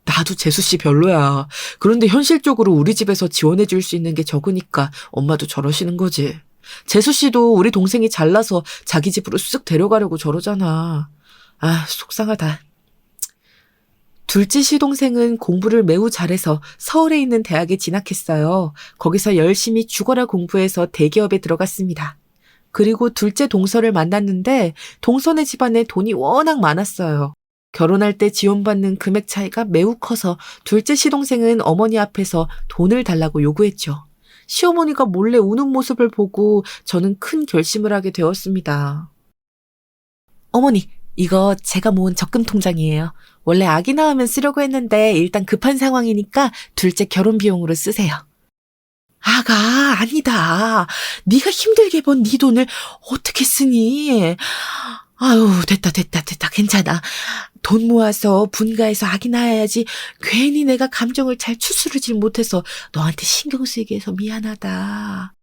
나도 재수씨 별로야. 그런데 현실적으로 우리 집에서 지원해 줄 수 있는 게 적으니까 엄마도 저러시는 거지. 재수씨도 우리 동생이 잘나서 자기 집으로 쓱 데려가려고 저러잖아. 아, 속상하다. 둘째 시동생은 공부를 매우 잘해서 서울에 있는 대학에 진학했어요. 거기서 열심히 죽어라 공부해서 대기업에 들어갔습니다. 그리고 둘째 동서를 만났는데 동서네 집안에 돈이 워낙 많았어요. 결혼할 때 지원받는 금액 차이가 매우 커서 둘째 시동생은 어머니 앞에서 돈을 달라고 요구했죠. 시어머니가 몰래 우는 모습을 보고 저는 큰 결심을 하게 되었습니다. 어머니, 이거 제가 모은 적금 통장이에요. 원래 아기 낳으면 쓰려고 했는데 일단 급한 상황이니까 둘째 결혼 비용으로 쓰세요. 아가, 아니다. 네가 힘들게 번 네 돈을 어떻게 쓰니? 아유, 됐다. 괜찮아. 돈 모아서 분가해서 아기 낳아야지. 괜히 내가 감정을 잘 추스르질 못해서 너한테 신경 쓰이게 해서 미안하다.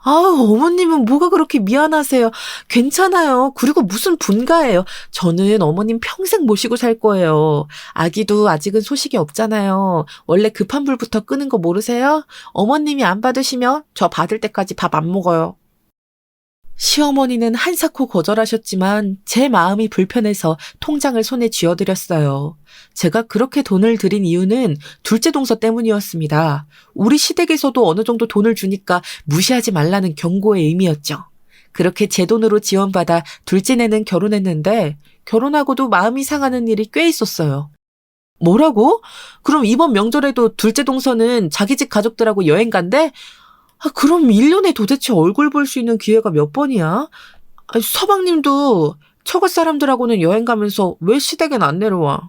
아우, 어머님은 뭐가 그렇게 미안하세요. 괜찮아요. 그리고 무슨 분가예요. 저는 어머님 평생 모시고 살 거예요. 아기도 아직은 소식이 없잖아요. 원래 급한 불부터 끄는 거 모르세요? 어머님이 안 받으시면 저 받을 때까지 밥 안 먹어요. 시어머니는 한사코 거절하셨지만 제 마음이 불편해서 통장을 손에 쥐어드렸어요. 제가 그렇게 돈을 드린 이유는 둘째 동서 때문이었습니다. 우리 시댁에서도 어느 정도 돈을 주니까 무시하지 말라는 경고의 의미였죠. 그렇게 제 돈으로 지원받아 둘째네는 결혼했는데 결혼하고도 마음이 상하는 일이 꽤 있었어요. 뭐라고? 그럼 이번 명절에도 둘째 동서는 자기 집 가족들하고 여행 간대? 그럼 1년에 도대체 얼굴 볼 수 있는 기회가 몇 번이야? 서방님도 처갓 사람들하고는 여행 가면서 왜 시댁엔 안 내려와?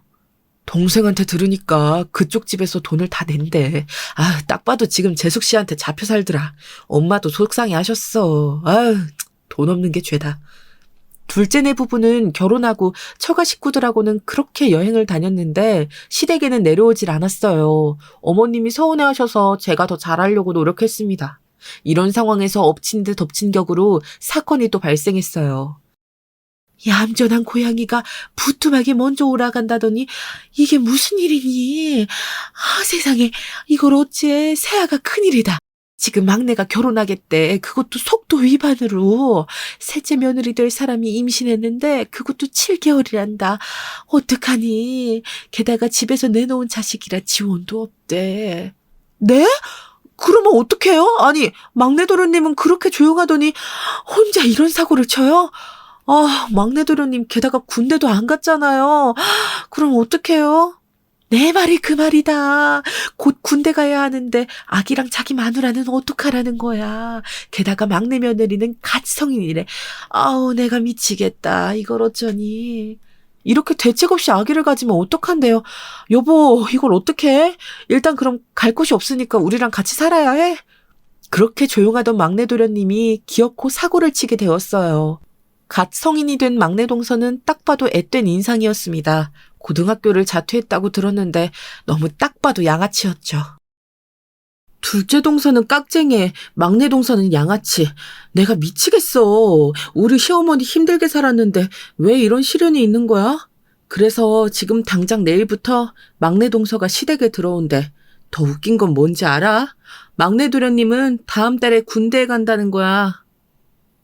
동생한테 들으니까 그쪽 집에서 돈을 다 낸대. 딱 봐도 지금 재숙 씨한테 잡혀 살더라. 엄마도 속상해 하셨어. 돈 없는 게 죄다. 둘째네 부부는 결혼하고 처가 식구들하고는 그렇게 여행을 다녔는데 시댁에는 내려오질 않았어요. 어머님이 서운해하셔서 제가 더 잘하려고 노력했습니다. 이런 상황에서 엎친 데 덮친 격으로 사건이 또 발생했어요. 얌전한 고양이가 부뚜막에 먼저 오라간다더니 이게 무슨 일이니? 세상에, 이걸 어찌해. 새아가 큰일이다. 지금 막내가 결혼하겠대. 그것도 속도 위반으로. 셋째 며느리 될 사람이 임신했는데 그것도 7개월이란다. 어떡하니? 게다가 집에서 내놓은 자식이라 지원도 없대. 네? 그러면 어떡해요? 아니, 막내 도련님은 그렇게 조용하더니 혼자 이런 사고를 쳐요? 막내 도련님 게다가 군대도 안 갔잖아요. 그럼 어떡해요? 내 말이 그 말이다. 곧 군대 가야 하는데 아기랑 자기 마누라는 어떡하라는 거야. 게다가 막내 며느리는 갓 성인이래. 내가 미치겠다. 이걸 어쩌니. 이렇게 대책 없이 아기를 가지면 어떡한데요? 여보, 이걸 어떡해? 일단 그럼 갈 곳이 없으니까 우리랑 같이 살아야 해? 그렇게 조용하던 막내 도련님이 기어코 사고를 치게 되었어요. 갓 성인이 된 막내 동서는 딱 봐도 앳된 인상이었습니다. 고등학교를 자퇴했다고 들었는데 너무 딱 봐도 양아치였죠. 둘째 동서는 깍쟁이, 막내 동서는 양아치. 내가 미치겠어. 우리 시어머니 힘들게 살았는데 왜 이런 시련이 있는 거야? 그래서 지금 당장 내일부터 막내 동서가 시댁에 들어온대. 더 웃긴 건 뭔지 알아? 막내 도련님은 다음 달에 군대에 간다는 거야.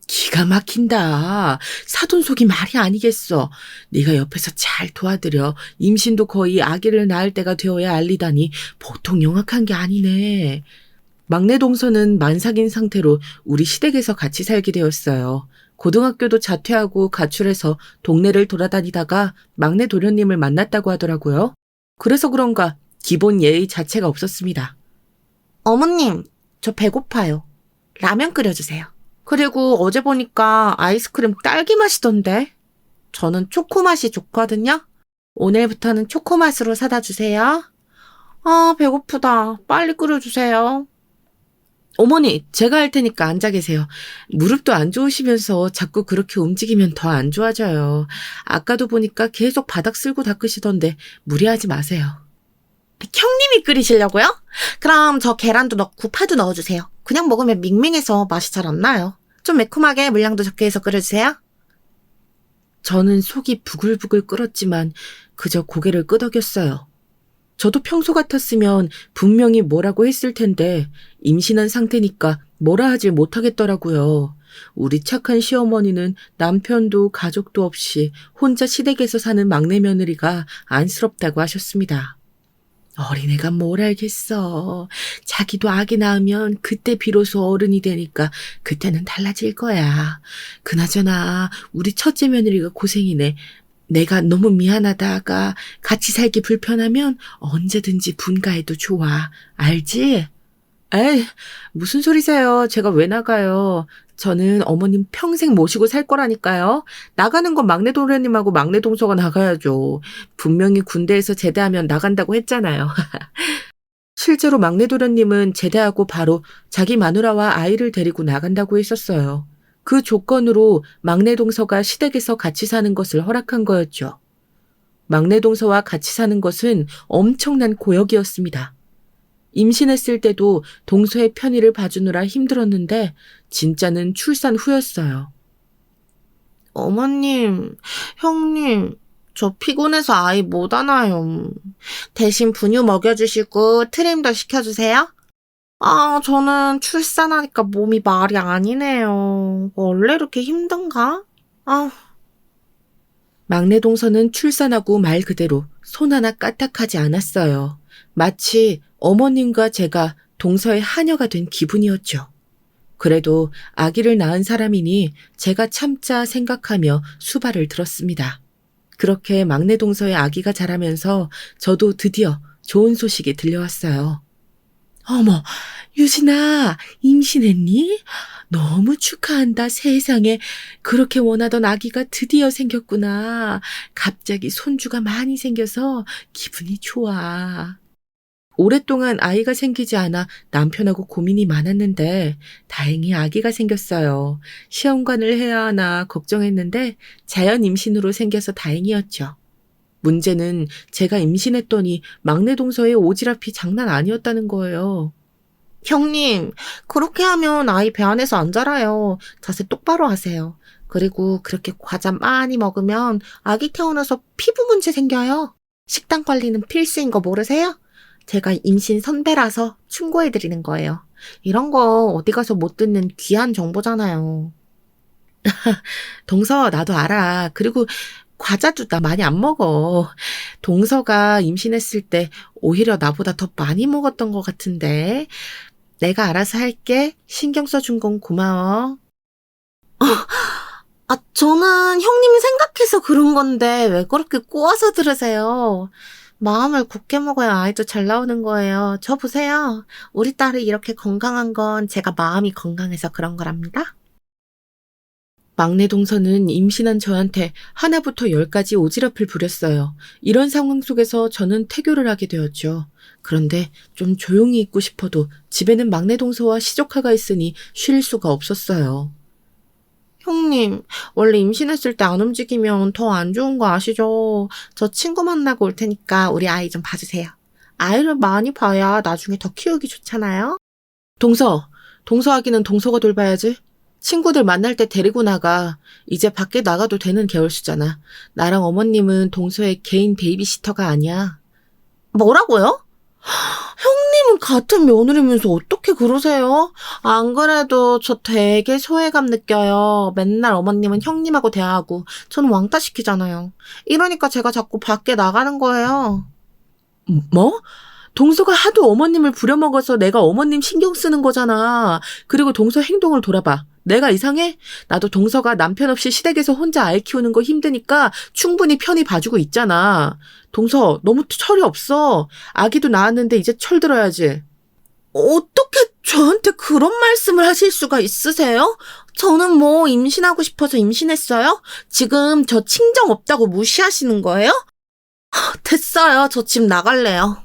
기가 막힌다. 사돈속이 말이 아니겠어. 네가 옆에서 잘 도와드려. 임신도 거의 아기를 낳을 때가 되어야 알리다니 보통 영악한 게 아니네. 막내 동서는 만삭인 상태로 우리 시댁에서 같이 살게 되었어요. 고등학교도 자퇴하고 가출해서 동네를 돌아다니다가 막내 도련님을 만났다고 하더라고요. 그래서 그런가 기본 예의 자체가 없었습니다. 어머님, 저 배고파요. 라면 끓여주세요. 그리고 어제 보니까 아이스크림 딸기 맛이던데. 저는 초코 맛이 좋거든요. 오늘부터는 초코 맛으로 사다 주세요. 아, 배고프다. 빨리 끓여주세요. 어머니, 제가 할 테니까 앉아 계세요. 무릎도 안 좋으시면서 자꾸 그렇게 움직이면 더 안 좋아져요. 아까도 보니까 계속 바닥 쓸고 닦으시던데 무리하지 마세요. 형님이 끓이시려고요? 그럼 저 계란도 넣고 파도 넣어주세요. 그냥 먹으면 밍밍해서 맛이 잘 안 나요. 좀 매콤하게 물량도 적게 해서 끓여주세요. 저는 속이 부글부글 끓었지만 그저 고개를 끄덕였어요. 저도 평소 같았으면 분명히 뭐라고 했을 텐데 임신한 상태니까 뭐라 하질 못하겠더라고요. 우리 착한 시어머니는 남편도 가족도 없이 혼자 시댁에서 사는 막내 며느리가 안쓰럽다고 하셨습니다. 어린애가 뭘 알겠어. 자기도 아기 낳으면 그때 비로소 어른이 되니까 그때는 달라질 거야. 그나저나 우리 첫째 며느리가 고생이네. 내가 너무 미안하다가 같이 살기 불편하면 언제든지 분가해도 좋아. 알지? 에이, 무슨 소리세요. 제가 왜 나가요. 저는 어머님 평생 모시고 살 거라니까요. 나가는 건 막내 도련님하고 막내 동서가 나가야죠. 분명히 군대에서 제대하면 나간다고 했잖아요. 실제로 막내 도련님은 제대하고 바로 자기 마누라와 아이를 데리고 나간다고 했었어요. 그 조건으로 막내 동서가 시댁에서 같이 사는 것을 허락한 거였죠. 막내 동서와 같이 사는 것은 엄청난 고역이었습니다. 임신했을 때도 동서의 편의를 봐주느라 힘들었는데 진짜는 출산 후였어요. 어머님, 형님, 저 피곤해서 아이 못 안아요. 대신 분유 먹여주시고 트림도 시켜주세요. 아, 저는 출산하니까 몸이 말이 아니네요. 원래 이렇게 힘든가? 아. 막내 동서는 출산하고 말 그대로 손 하나 까딱하지 않았어요. 마치 어머님과 제가 동서의 하녀가 된 기분이었죠. 그래도 아기를 낳은 사람이니 제가 참자 생각하며 수발을 들었습니다. 그렇게 막내 동서의 아기가 자라면서 저도 드디어 좋은 소식이 들려왔어요. 어머, 유진아, 임신했니? 너무 축하한다, 세상에. 그렇게 원하던 아기가 드디어 생겼구나. 갑자기 손주가 많이 생겨서 기분이 좋아. 오랫동안 아이가 생기지 않아 남편하고 고민이 많았는데 다행히 아기가 생겼어요. 시험관을 해야 하나 걱정했는데 자연 임신으로 생겨서 다행이었죠. 문제는 제가 임신했더니 막내 동서의 오지랖이 장난 아니었다는 거예요. 형님, 그렇게 하면 아이 배 안에서 안 자라요. 자세 똑바로 하세요. 그리고 그렇게 과자 많이 먹으면 아기 태어나서 피부 문제 생겨요. 식단 관리는 필수인 거 모르세요? 제가 임신 선배라서 충고해드리는 거예요. 이런 거 어디 가서 못 듣는 귀한 정보잖아요. 동서, 나도 알아. 그리고 과자도 나 많이 안 먹어. 동서가 임신했을 때 오히려 나보다 더 많이 먹었던 것 같은데. 내가 알아서 할게. 신경 써준 건 고마워. 저는 형님이 생각해서 그런 건데 왜 그렇게 꼬아서 들으세요? 마음을 굳게 먹어야 아이도 잘 나오는 거예요. 저 보세요. 우리 딸이 이렇게 건강한 건 제가 마음이 건강해서 그런 거랍니다. 막내 동서는 임신한 저한테 하나부터 10까지 오지랖을 부렸어요. 이런 상황 속에서 저는 태교를 하게 되었죠. 그런데 좀 조용히 있고 싶어도 집에는 막내 동서와 시조카가 있으니 쉴 수가 없었어요. 형님, 원래 임신했을 때 안 움직이면 더 안 좋은 거 아시죠? 저 친구 만나고 올 테니까 우리 아이 좀 봐주세요. 아이를 많이 봐야 나중에 더 키우기 좋잖아요? 동서 아기는 동서가 돌봐야지. 친구들 만날 때 데리고 나가. 이제 밖에 나가도 되는 개월수잖아. 나랑 어머님은 동서의 개인 베이비시터가 아니야. 뭐라고요? 형님은 같은 며느리면서 어떻게 그러세요? 안 그래도 저 되게 소외감 느껴요. 맨날 어머님은 형님하고 대화하고 저는 왕따 시키잖아요. 이러니까 제가 자꾸 밖에 나가는 거예요. 뭐? 동서가 하도 어머님을 부려먹어서 내가 어머님 신경 쓰는 거잖아. 그리고 동서 행동을 돌아봐. 내가 이상해? 나도 동서가 남편 없이 시댁에서 혼자 아이 키우는 거 힘드니까 충분히 편히 봐주고 있잖아. 동서, 너무 철이 없어. 아기도 낳았는데 이제 철 들어야지. 어떻게 저한테 그런 말씀을 하실 수가 있으세요? 저는 뭐 임신하고 싶어서 임신했어요? 지금 저 친정 없다고 무시하시는 거예요? 됐어요. 저 집 나갈래요.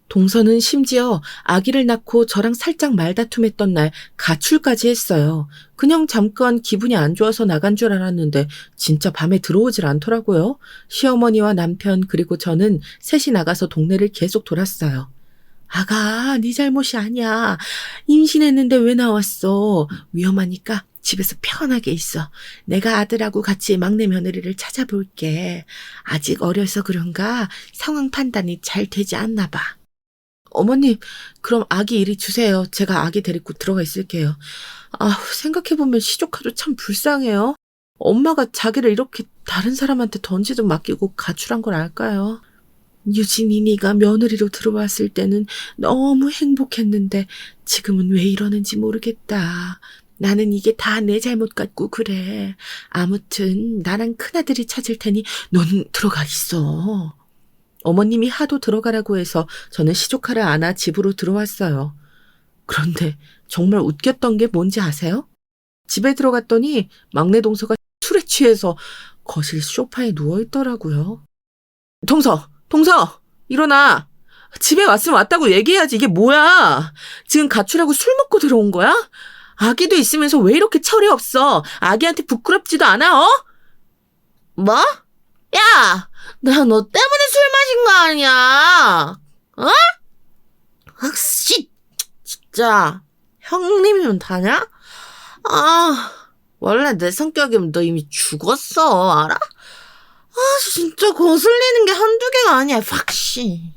동서는 심지어 아기를 낳고 저랑 살짝 말다툼했던 날 가출까지 했어요. 그냥 잠깐 기분이 안 좋아서 나간 줄 알았는데 진짜 밤에 들어오질 않더라고요. 시어머니와 남편 그리고 저는 셋이 나가서 동네를 계속 돌았어요. 아가, 네 잘못이 아니야. 임신했는데 왜 나왔어? 위험하니까 집에서 편하게 있어. 내가 아들하고 같이 막내 며느리를 찾아볼게. 아직 어려서 그런가 상황 판단이 잘 되지 않나 봐. 어머님, 그럼 아기 이리 주세요. 제가 아기 데리고 들어가 있을게요. 생각해보면 시조카도 참 불쌍해요. 엄마가 자기를 이렇게 다른 사람한테 던지도 맡기고 가출한 걸 알까요? 유진이니가 며느리로 들어왔을 때는 너무 행복했는데 지금은 왜 이러는지 모르겠다. 나는 이게 다 내 잘못 같고 그래. 아무튼 나랑 큰아들이 찾을 테니 넌 들어가 있어. 어머님이 하도 들어가라고 해서 저는 시조카를 안아 집으로 들어왔어요. 그런데 정말 웃겼던 게 뭔지 아세요? 집에 들어갔더니 막내 동서가 술에 취해서 거실 소파에 누워있더라고요. 동서! 일어나! 집에 왔으면 왔다고 얘기해야지. 이게 뭐야? 지금 가출하고 술 먹고 들어온 거야? 아기도 있으면서 왜 이렇게 철이 없어? 아기한테 부끄럽지도 않아, 어? 뭐? 야! 나 너 때문에 술 마신 거 아니야? 어? 진짜. 형님이면 다냐? 원래 내 성격이면 너 이미 죽었어, 알아? 진짜 거슬리는 게 한두 개가 아니야, 확시.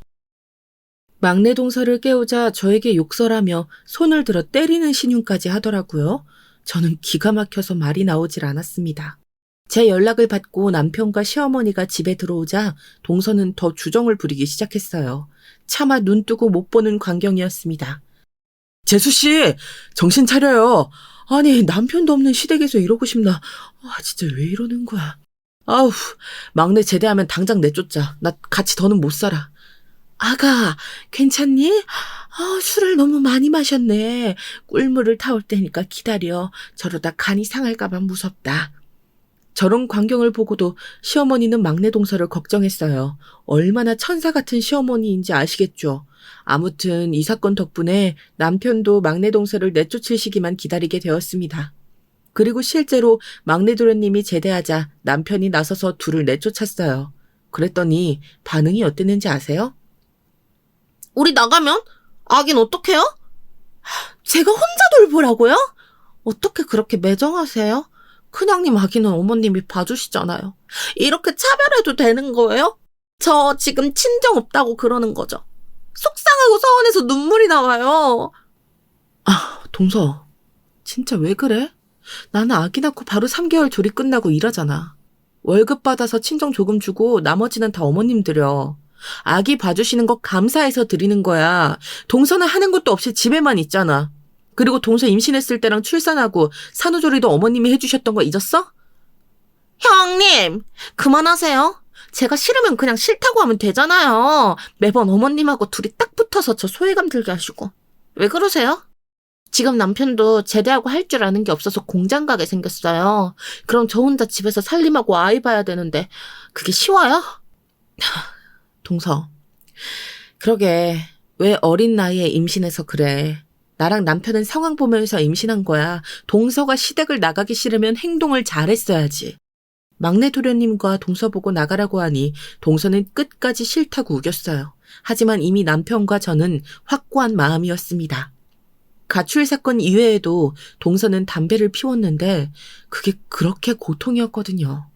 막내 동서를 깨우자 저에게 욕설하며 손을 들어 때리는 신용까지 하더라고요. 저는 기가 막혀서 말이 나오질 않았습니다. 제 연락을 받고 남편과 시어머니가 집에 들어오자 동서는 더 주정을 부리기 시작했어요. 차마 눈 뜨고 못 보는 광경이었습니다. 재수씨, 정신 차려요. 아니, 남편도 없는 시댁에서 이러고 싶나. 진짜 왜 이러는 거야. 막내 제대하면 당장 내쫓자. 나 같이 더는 못 살아. 아가, 괜찮니? 술을 너무 많이 마셨네. 꿀물을 타올 테니까 기다려. 저러다 간이 상할까봐 무섭다. 저런 광경을 보고도 시어머니는 막내 동서를 걱정했어요. 얼마나 천사 같은 시어머니인지 아시겠죠? 아무튼 이 사건 덕분에 남편도 막내 동서를 내쫓을 시기만 기다리게 되었습니다. 그리고 실제로 막내 도련님이 제대하자 남편이 나서서 둘을 내쫓았어요. 그랬더니 반응이 어땠는지 아세요? 우리 나가면? 아긴 어떡해요? 제가 혼자 돌보라고요? 어떻게 그렇게 매정하세요? 큰형님 아기는 어머님이 봐주시잖아요. 이렇게 차별해도 되는 거예요? 저 지금 친정 없다고 그러는 거죠. 속상하고 서운해서 눈물이 나와요. 동서, 진짜 왜 그래? 나는 아기 낳고 바로 3개월 조리 끝나고 일하잖아. 월급 받아서 친정 조금 주고 나머지는 다 어머님 드려. 아기 봐주시는 거 감사해서 드리는 거야. 동서는 하는 것도 없이 집에만 있잖아. 그리고 동서 임신했을 때랑 출산하고 산후조리도 어머님이 해주셨던 거 잊었어? 형님, 그만하세요. 제가 싫으면 그냥 싫다고 하면 되잖아요. 매번 어머님하고 둘이 딱 붙어서 저 소외감 들게 하시고. 왜 그러세요? 지금 남편도 제대하고 할 줄 아는 게 없어서 공장 가게 생겼어요. 그럼 저 혼자 집에서 살림하고 아이 봐야 되는데 그게 쉬워요? 동서, 그러게 왜 어린 나이에 임신해서 그래. 나랑 남편은 상황 보면서 임신한 거야. 동서가 시댁을 나가기 싫으면 행동을 잘했어야지. 막내 도련님과 동서 보고 나가라고 하니 동서는 끝까지 싫다고 우겼어요. 하지만 이미 남편과 저는 확고한 마음이었습니다. 가출 사건 이외에도 동서는 담배를 피웠는데 그게 그렇게 고통이었거든요.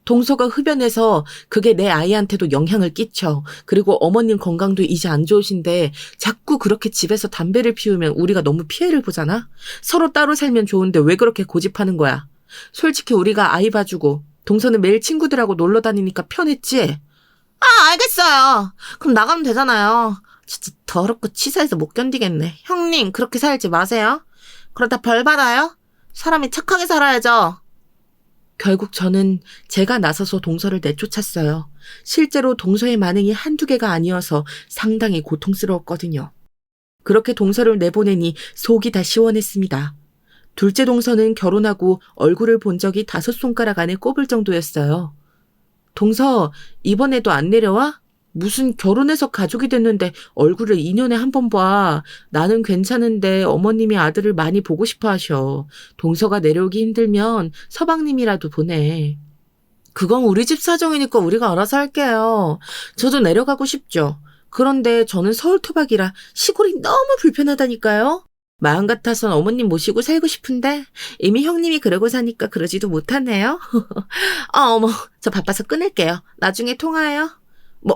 동서가 흡연해서 그게 내 아이한테도 영향을 끼쳐. 그리고 어머님 건강도 이제 안 좋으신데 자꾸 그렇게 집에서 담배를 피우면 우리가 너무 피해를 보잖아? 서로 따로 살면 좋은데 왜 그렇게 고집하는 거야? 솔직히 우리가 아이 봐주고 동서는 매일 친구들하고 놀러 다니니까 편했지? 아, 알겠어요. 그럼 나가면 되잖아요. 진짜 더럽고 치사해서 못 견디겠네. 형님, 그렇게 살지 마세요. 그러다 벌 받아요? 사람이 착하게 살아야죠. 결국 저는 제가 나서서 동서를 내쫓았어요. 실제로 동서의 반응이 한두 개가 아니어서 상당히 고통스러웠거든요. 그렇게 동서를 내보내니 속이 다 시원했습니다. 둘째 동서는 결혼하고 얼굴을 본 적이 5손가락 안에 꼽을 정도였어요. 동서, 이번에도 안 내려와? 무슨 결혼해서 가족이 됐는데 얼굴을 2년에 한 번 봐. 나는 괜찮은데 어머님이 아들을 많이 보고 싶어 하셔. 동서가 내려오기 힘들면 서방님이라도 보내. 그건 우리 집 사정이니까 우리가 알아서 할게요. 저도 내려가고 싶죠. 그런데 저는 서울 토박이라 시골이 너무 불편하다니까요. 마음 같아선 어머님 모시고 살고 싶은데 이미 형님이 그러고 사니까 그러지도 못하네요. 어머, 저 바빠서 끊을게요. 나중에 통화해요.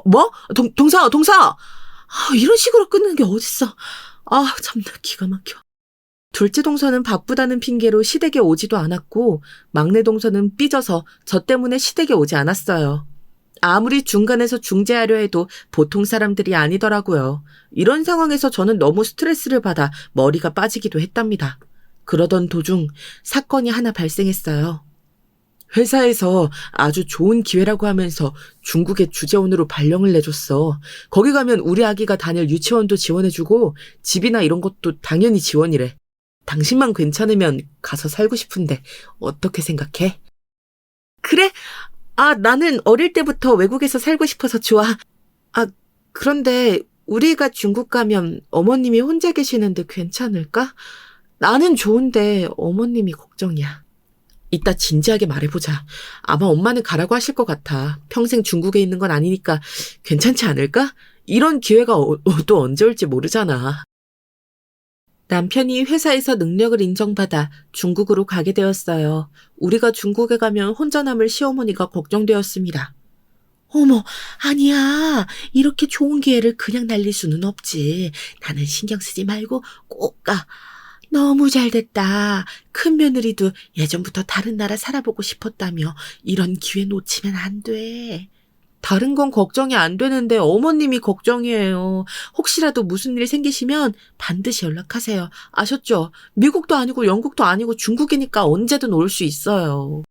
뭐? 동서! 아, 이런 식으로 끊는 게 어딨어. 아, 참나 기가 막혀. 둘째 동서는 바쁘다는 핑계로 시댁에 오지도 않았고 막내 동서는 삐져서 저 때문에 시댁에 오지 않았어요. 아무리 중간에서 중재하려 해도 보통 사람들이 아니더라고요. 이런 상황에서 저는 너무 스트레스를 받아 머리가 빠지기도 했답니다. 그러던 도중 사건이 하나 발생했어요. 회사에서 아주 좋은 기회라고 하면서 중국의 주재원으로 발령을 내줬어. 거기 가면 우리 아기가 다닐 유치원도 지원해주고 집이나 이런 것도 당연히 지원이래. 당신만 괜찮으면 가서 살고 싶은데 어떻게 생각해? 그래? 아, 나는 어릴 때부터 외국에서 살고 싶어서 좋아. 아, 그런데 우리가 중국 가면 어머님이 혼자 계시는데 괜찮을까? 나는 좋은데 어머님이 걱정이야. 이따 진지하게 말해보자. 아마 엄마는 가라고 하실 것 같아. 평생 중국에 있는 건 아니니까 괜찮지 않을까? 이런 기회가 또 언제 올지 모르잖아. 남편이 회사에서 능력을 인정받아 중국으로 가게 되었어요. 우리가 중국에 가면 혼자 남을 시어머니가 걱정되었습니다. 어머, 아니야. 이렇게 좋은 기회를 그냥 날릴 수는 없지. 나는 신경 쓰지 말고 꼭 가. 너무 잘됐다. 큰 며느리도 예전부터 다른 나라 살아보고 싶었다며 이런 기회 놓치면 안 돼. 다른 건 걱정이 안 되는데 어머님이 걱정이에요. 혹시라도 무슨 일 생기시면 반드시 연락하세요. 아셨죠? 미국도 아니고 영국도 아니고 중국이니까 언제든 올 수 있어요.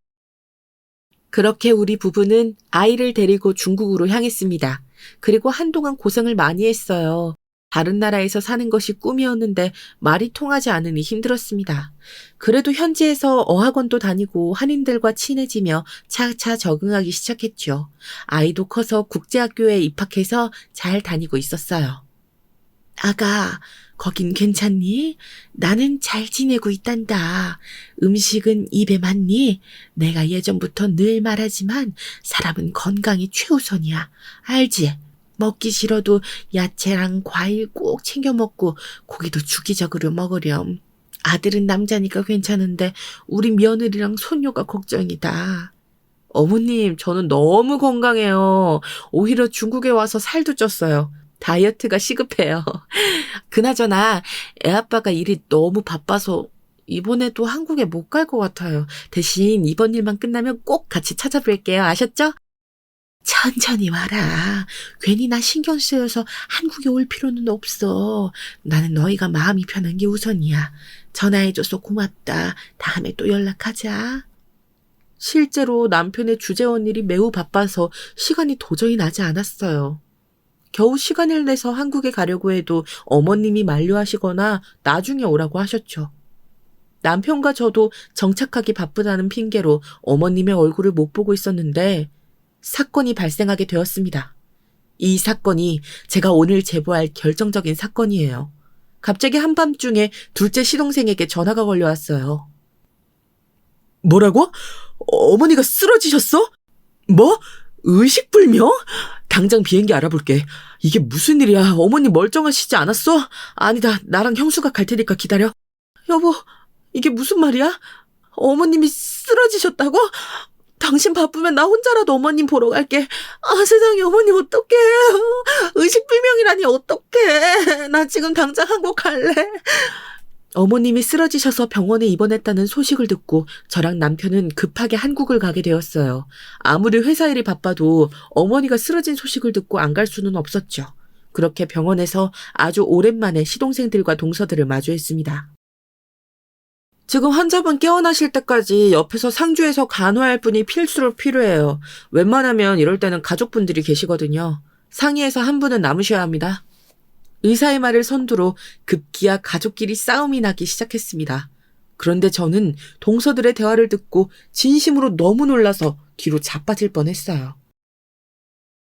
그렇게 우리 부부는 아이를 데리고 중국으로 향했습니다. 그리고 한동안 고생을 많이 했어요. 다른 나라에서 사는 것이 꿈이었는데 말이 통하지 않으니 힘들었습니다. 그래도 현지에서 어학원도 다니고 한인들과 친해지며 차차 적응하기 시작했죠. 아이도 커서 국제학교에 입학해서 잘 다니고 있었어요. 아가, 거긴 괜찮니? 나는 잘 지내고 있단다. 음식은 입에 맞니? 내가 예전부터 늘 말하지만 사람은 건강이 최우선이야. 알지? 먹기 싫어도 야채랑 과일 꼭 챙겨 먹고 고기도 주기적으로 먹으렴. 아들은 남자니까 괜찮은데 우리 며느리랑 손녀가 걱정이다. 어머님, 저는 너무 건강해요. 오히려 중국에 와서 살도 쪘어요. 다이어트가 시급해요. 그나저나 애아빠가 일이 너무 바빠서 이번에도 한국에 못 갈 것 같아요. 대신 이번 일만 끝나면 꼭 같이 찾아뵐게요. 아셨죠? 천천히 와라. 괜히 나 신경 쓰여서 한국에 올 필요는 없어. 나는 너희가 마음이 편한 게 우선이야. 전화해줘서 고맙다. 다음에 또 연락하자. 실제로 남편의 주재원 일이 매우 바빠서 시간이 도저히 나지 않았어요. 겨우 시간을 내서 한국에 가려고 해도 어머님이 만류하시거나 나중에 오라고 하셨죠. 남편과 저도 정착하기 바쁘다는 핑계로 어머님의 얼굴을 못 보고 있었는데 사건이 발생하게 되었습니다. 이 사건이 제가 오늘 제보할 결정적인 사건이에요. 갑자기 한밤중에 둘째 시동생에게 전화가 걸려왔어요. 뭐라고? 어머니가 쓰러지셨어? 뭐? 의식불명? 당장 비행기 알아볼게. 이게 무슨 일이야? 어머니 멀쩡하시지 않았어? 아니다. 나랑 형수가 갈 테니까 기다려. 여보, 이게 무슨 말이야? 어머님이 쓰러지셨다고? 당신 바쁘면 나 혼자라도 어머님 보러 갈게. 아, 세상에, 어머님 어떡해. 의식불명이라니 어떡해. 나 지금 당장 한국 갈래. 어머님이 쓰러지셔서 병원에 입원했다는 소식을 듣고 저랑 남편은 급하게 한국을 가게 되었어요. 아무리 회사 일이 바빠도 어머니가 쓰러진 소식을 듣고 안 갈 수는 없었죠. 그렇게 병원에서 아주 오랜만에 시동생들과 동서들을 마주했습니다. 지금 환자분 깨어나실 때까지 옆에서 상주해서 간호할 분이 필수로 필요해요. 웬만하면 이럴 때는 가족분들이 계시거든요. 상의해서 한 분은 남으셔야 합니다. 의사의 말을 선두로 급기야 가족끼리 싸움이 나기 시작했습니다. 그런데 저는 동서들의 대화를 듣고 진심으로 너무 놀라서 뒤로 자빠질 뻔했어요.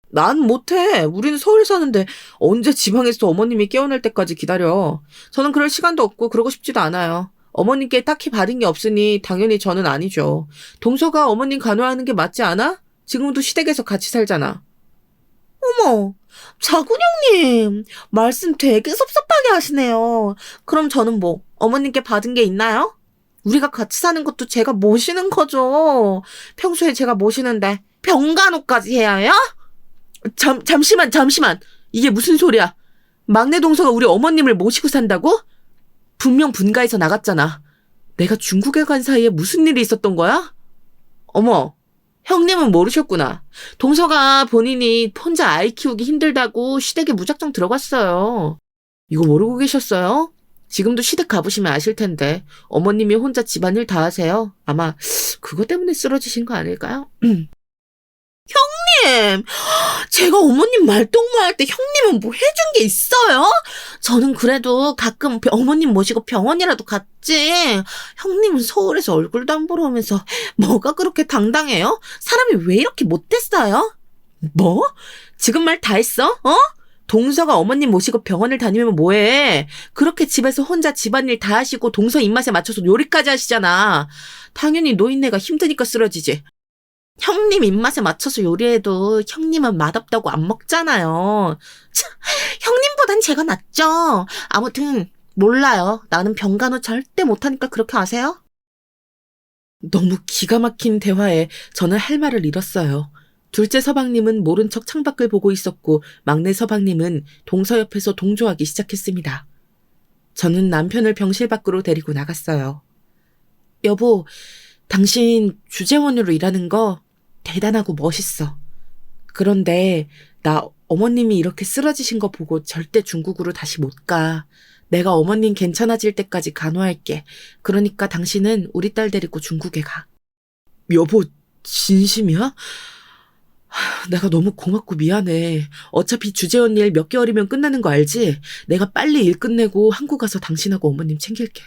난 못해. 우리는 서울 사는데 언제 지방에서 어머님이 깨어날 때까지 기다려. 저는 그럴 시간도 없고 그러고 싶지도 않아요. 어머님께 딱히 받은 게 없으니 당연히 저는 아니죠. 동서가 어머님 간호하는 게 맞지 않아? 지금도 시댁에서 같이 살잖아. 어머, 자군형님, 말씀 되게 섭섭하게 하시네요. 그럼 저는 뭐, 어머님께 받은 게 있나요? 우리가 같이 사는 것도 제가 모시는 거죠. 평소에 제가 모시는데 병간호까지 해야 해요? 잠시만. 이게 무슨 소리야? 막내 동서가 우리 어머님을 모시고 산다고? 분명 분가에서 나갔잖아. 내가 중국에 간 사이에 무슨 일이 있었던 거야? 어머, 형님은 모르셨구나. 동서가 본인이 혼자 아이 키우기 힘들다고 시댁에 무작정 들어갔어요. 이거 모르고 계셨어요? 지금도 시댁 가보시면 아실 텐데 어머님이 혼자 집안일 다 하세요. 아마 그것 때문에 쓰러지신 거 아닐까요? 형님! 제가 어머님 말동무할 때 형님은 뭐 해준 게 있어요? 저는 그래도 가끔 어머님 모시고 병원이라도 갔지. 형님은 서울에서 얼굴도 안 보러 오면서 뭐가 그렇게 당당해요? 사람이 왜 이렇게 못됐어요? 뭐? 지금 말 다 했어? 어? 동서가 어머님 모시고 병원을 다니면 뭐해? 그렇게 집에서 혼자 집안일 다 하시고 동서 입맛에 맞춰서 요리까지 하시잖아. 당연히 노인네가 힘드니까 쓰러지지. 형님 입맛에 맞춰서 요리해도 형님은 맛없다고 안 먹잖아요. 참, 형님보단 제가 낫죠. 아무튼 몰라요. 나는 병간호 절대 못하니까 그렇게 아세요? 너무 기가 막힌 대화에 저는 할 말을 잃었어요. 둘째 서방님은 모른 척 창밖을 보고 있었고 막내 서방님은 동서 옆에서 동조하기 시작했습니다. 저는 남편을 병실 밖으로 데리고 나갔어요. 여보, 당신 주재원으로 일하는 거 대단하고 멋있어. 그런데 나 어머님이 이렇게 쓰러지신 거 보고 절대 중국으로 다시 못 가. 내가 어머님 괜찮아질 때까지 간호할게. 그러니까 당신은 우리 딸 데리고 중국에 가. 여보, 진심이야? 내가 너무 고맙고 미안해. 어차피 주재원 일 몇 개월이면 끝나는 거 알지? 내가 빨리 일 끝내고 한국 가서 당신하고 어머님 챙길게.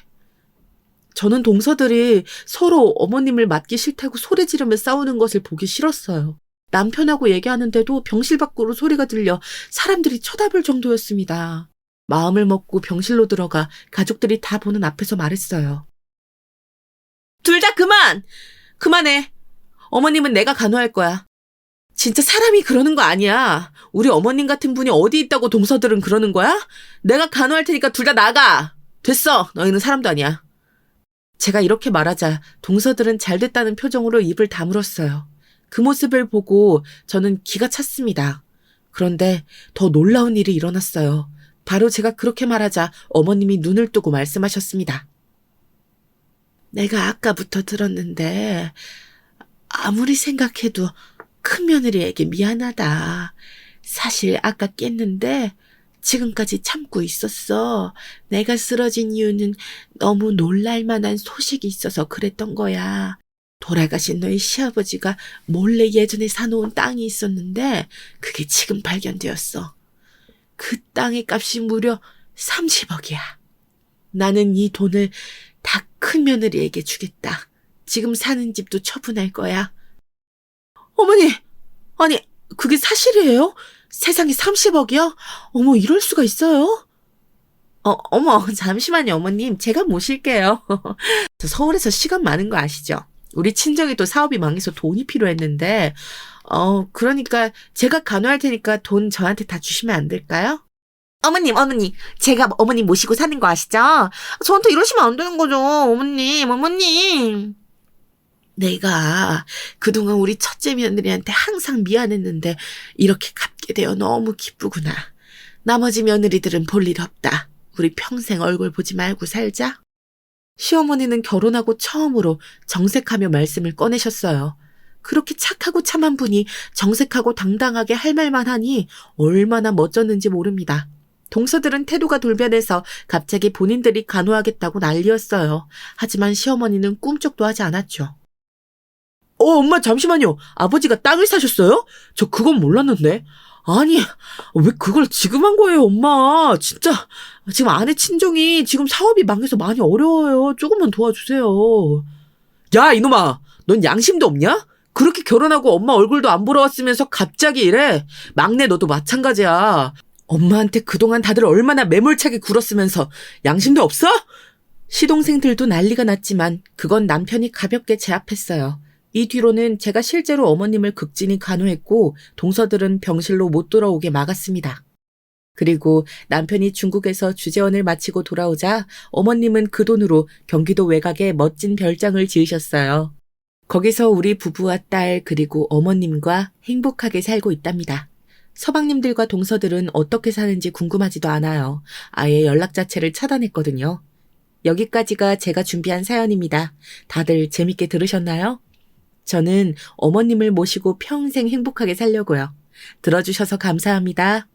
저는 동서들이 서로 어머님을 맞기 싫다고 소리 지르며 싸우는 것을 보기 싫었어요. 남편하고 얘기하는데도 병실 밖으로 소리가 들려 사람들이 쳐다볼 정도였습니다. 마음을 먹고 병실로 들어가 가족들이 다 보는 앞에서 말했어요. 둘 다 그만해. 어머님은 내가 간호할 거야. 진짜 사람이 그러는 거 아니야. 우리 어머님 같은 분이 어디 있다고 동서들은 그러는 거야? 내가 간호할 테니까 둘 다 나가. 됐어. 너희는 사람도 아니야. 제가 이렇게 말하자 동서들은 잘됐다는 표정으로 입을 다물었어요. 그 모습을 보고 저는 기가 찼습니다. 그런데 더 놀라운 일이 일어났어요. 바로 제가 그렇게 말하자 어머님이 눈을 뜨고 말씀하셨습니다. 내가 아까부터 들었는데 아무리 생각해도 큰며느리에게 미안하다. 사실 아까 깼는데 지금까지 참고 있었어. 내가 쓰러진 이유는 너무 놀랄만한 소식이 있어서 그랬던 거야. 돌아가신 너희 시아버지가 몰래 예전에 사놓은 땅이 있었는데 그게 지금 발견되었어. 그 땅의 값이 무려 30억이야. 나는 이 돈을 다 큰 며느리에게 주겠다. 지금 사는 집도 처분할 거야. 어머니, 아니, 그게 사실이에요? 세상에 30억이요? 어머, 이럴 수가 있어요? 어머, 잠시만요, 어머님. 제가 모실게요. 저 서울에서 시간 많은 거 아시죠? 우리 친정이 또 사업이 망해서 돈이 필요했는데, 그러니까 제가 간호할 테니까 돈 저한테 다 주시면 안 될까요? 어머님, 제가 어머님 모시고 사는 거 아시죠? 저한테 이러시면 안 되는 거죠, 어머님. 내가 그동안 우리 첫째 며느리한테 항상 미안했는데 이렇게 갚게 되어 너무 기쁘구나. 나머지 며느리들은 볼 일 없다. 우리 평생 얼굴 보지 말고 살자. 시어머니는 결혼하고 처음으로 정색하며 말씀을 꺼내셨어요. 그렇게 착하고 참한 분이 정색하고 당당하게 할 말만 하니 얼마나 멋졌는지 모릅니다. 동서들은 태도가 돌변해서 갑자기 본인들이 간호하겠다고 난리였어요. 하지만 시어머니는 꿈쩍도 하지 않았죠. 엄마 잠시만요. 아버지가 땅을 사셨어요? 저 그건 몰랐는데. 아니, 왜 그걸 지금 한 거예요, 엄마? 진짜 지금 아내 친정이 지금 사업이 망해서 많이 어려워요. 조금만 도와주세요. 야, 이놈아. 넌 양심도 없냐? 그렇게 결혼하고 엄마 얼굴도 안 보러 왔으면서 갑자기 이래? 막내 너도 마찬가지야. 엄마한테 그동안 다들 얼마나 매몰차게 굴었으면서 양심도 없어? 시동생들도 난리가 났지만 그건 남편이 가볍게 제압했어요. 이 뒤로는 제가 실제로 어머님을 극진히 간호했고 동서들은 병실로 못 돌아오게 막았습니다. 그리고 남편이 중국에서 주재원을 마치고 돌아오자 어머님은 그 돈으로 경기도 외곽에 멋진 별장을 지으셨어요. 거기서 우리 부부와 딸 그리고 어머님과 행복하게 살고 있답니다. 서방님들과 동서들은 어떻게 사는지 궁금하지도 않아요. 아예 연락 자체를 차단했거든요. 여기까지가 제가 준비한 사연입니다. 다들 재밌게 들으셨나요? 저는 어머님을 모시고 평생 행복하게 살려고요. 들어주셔서 감사합니다.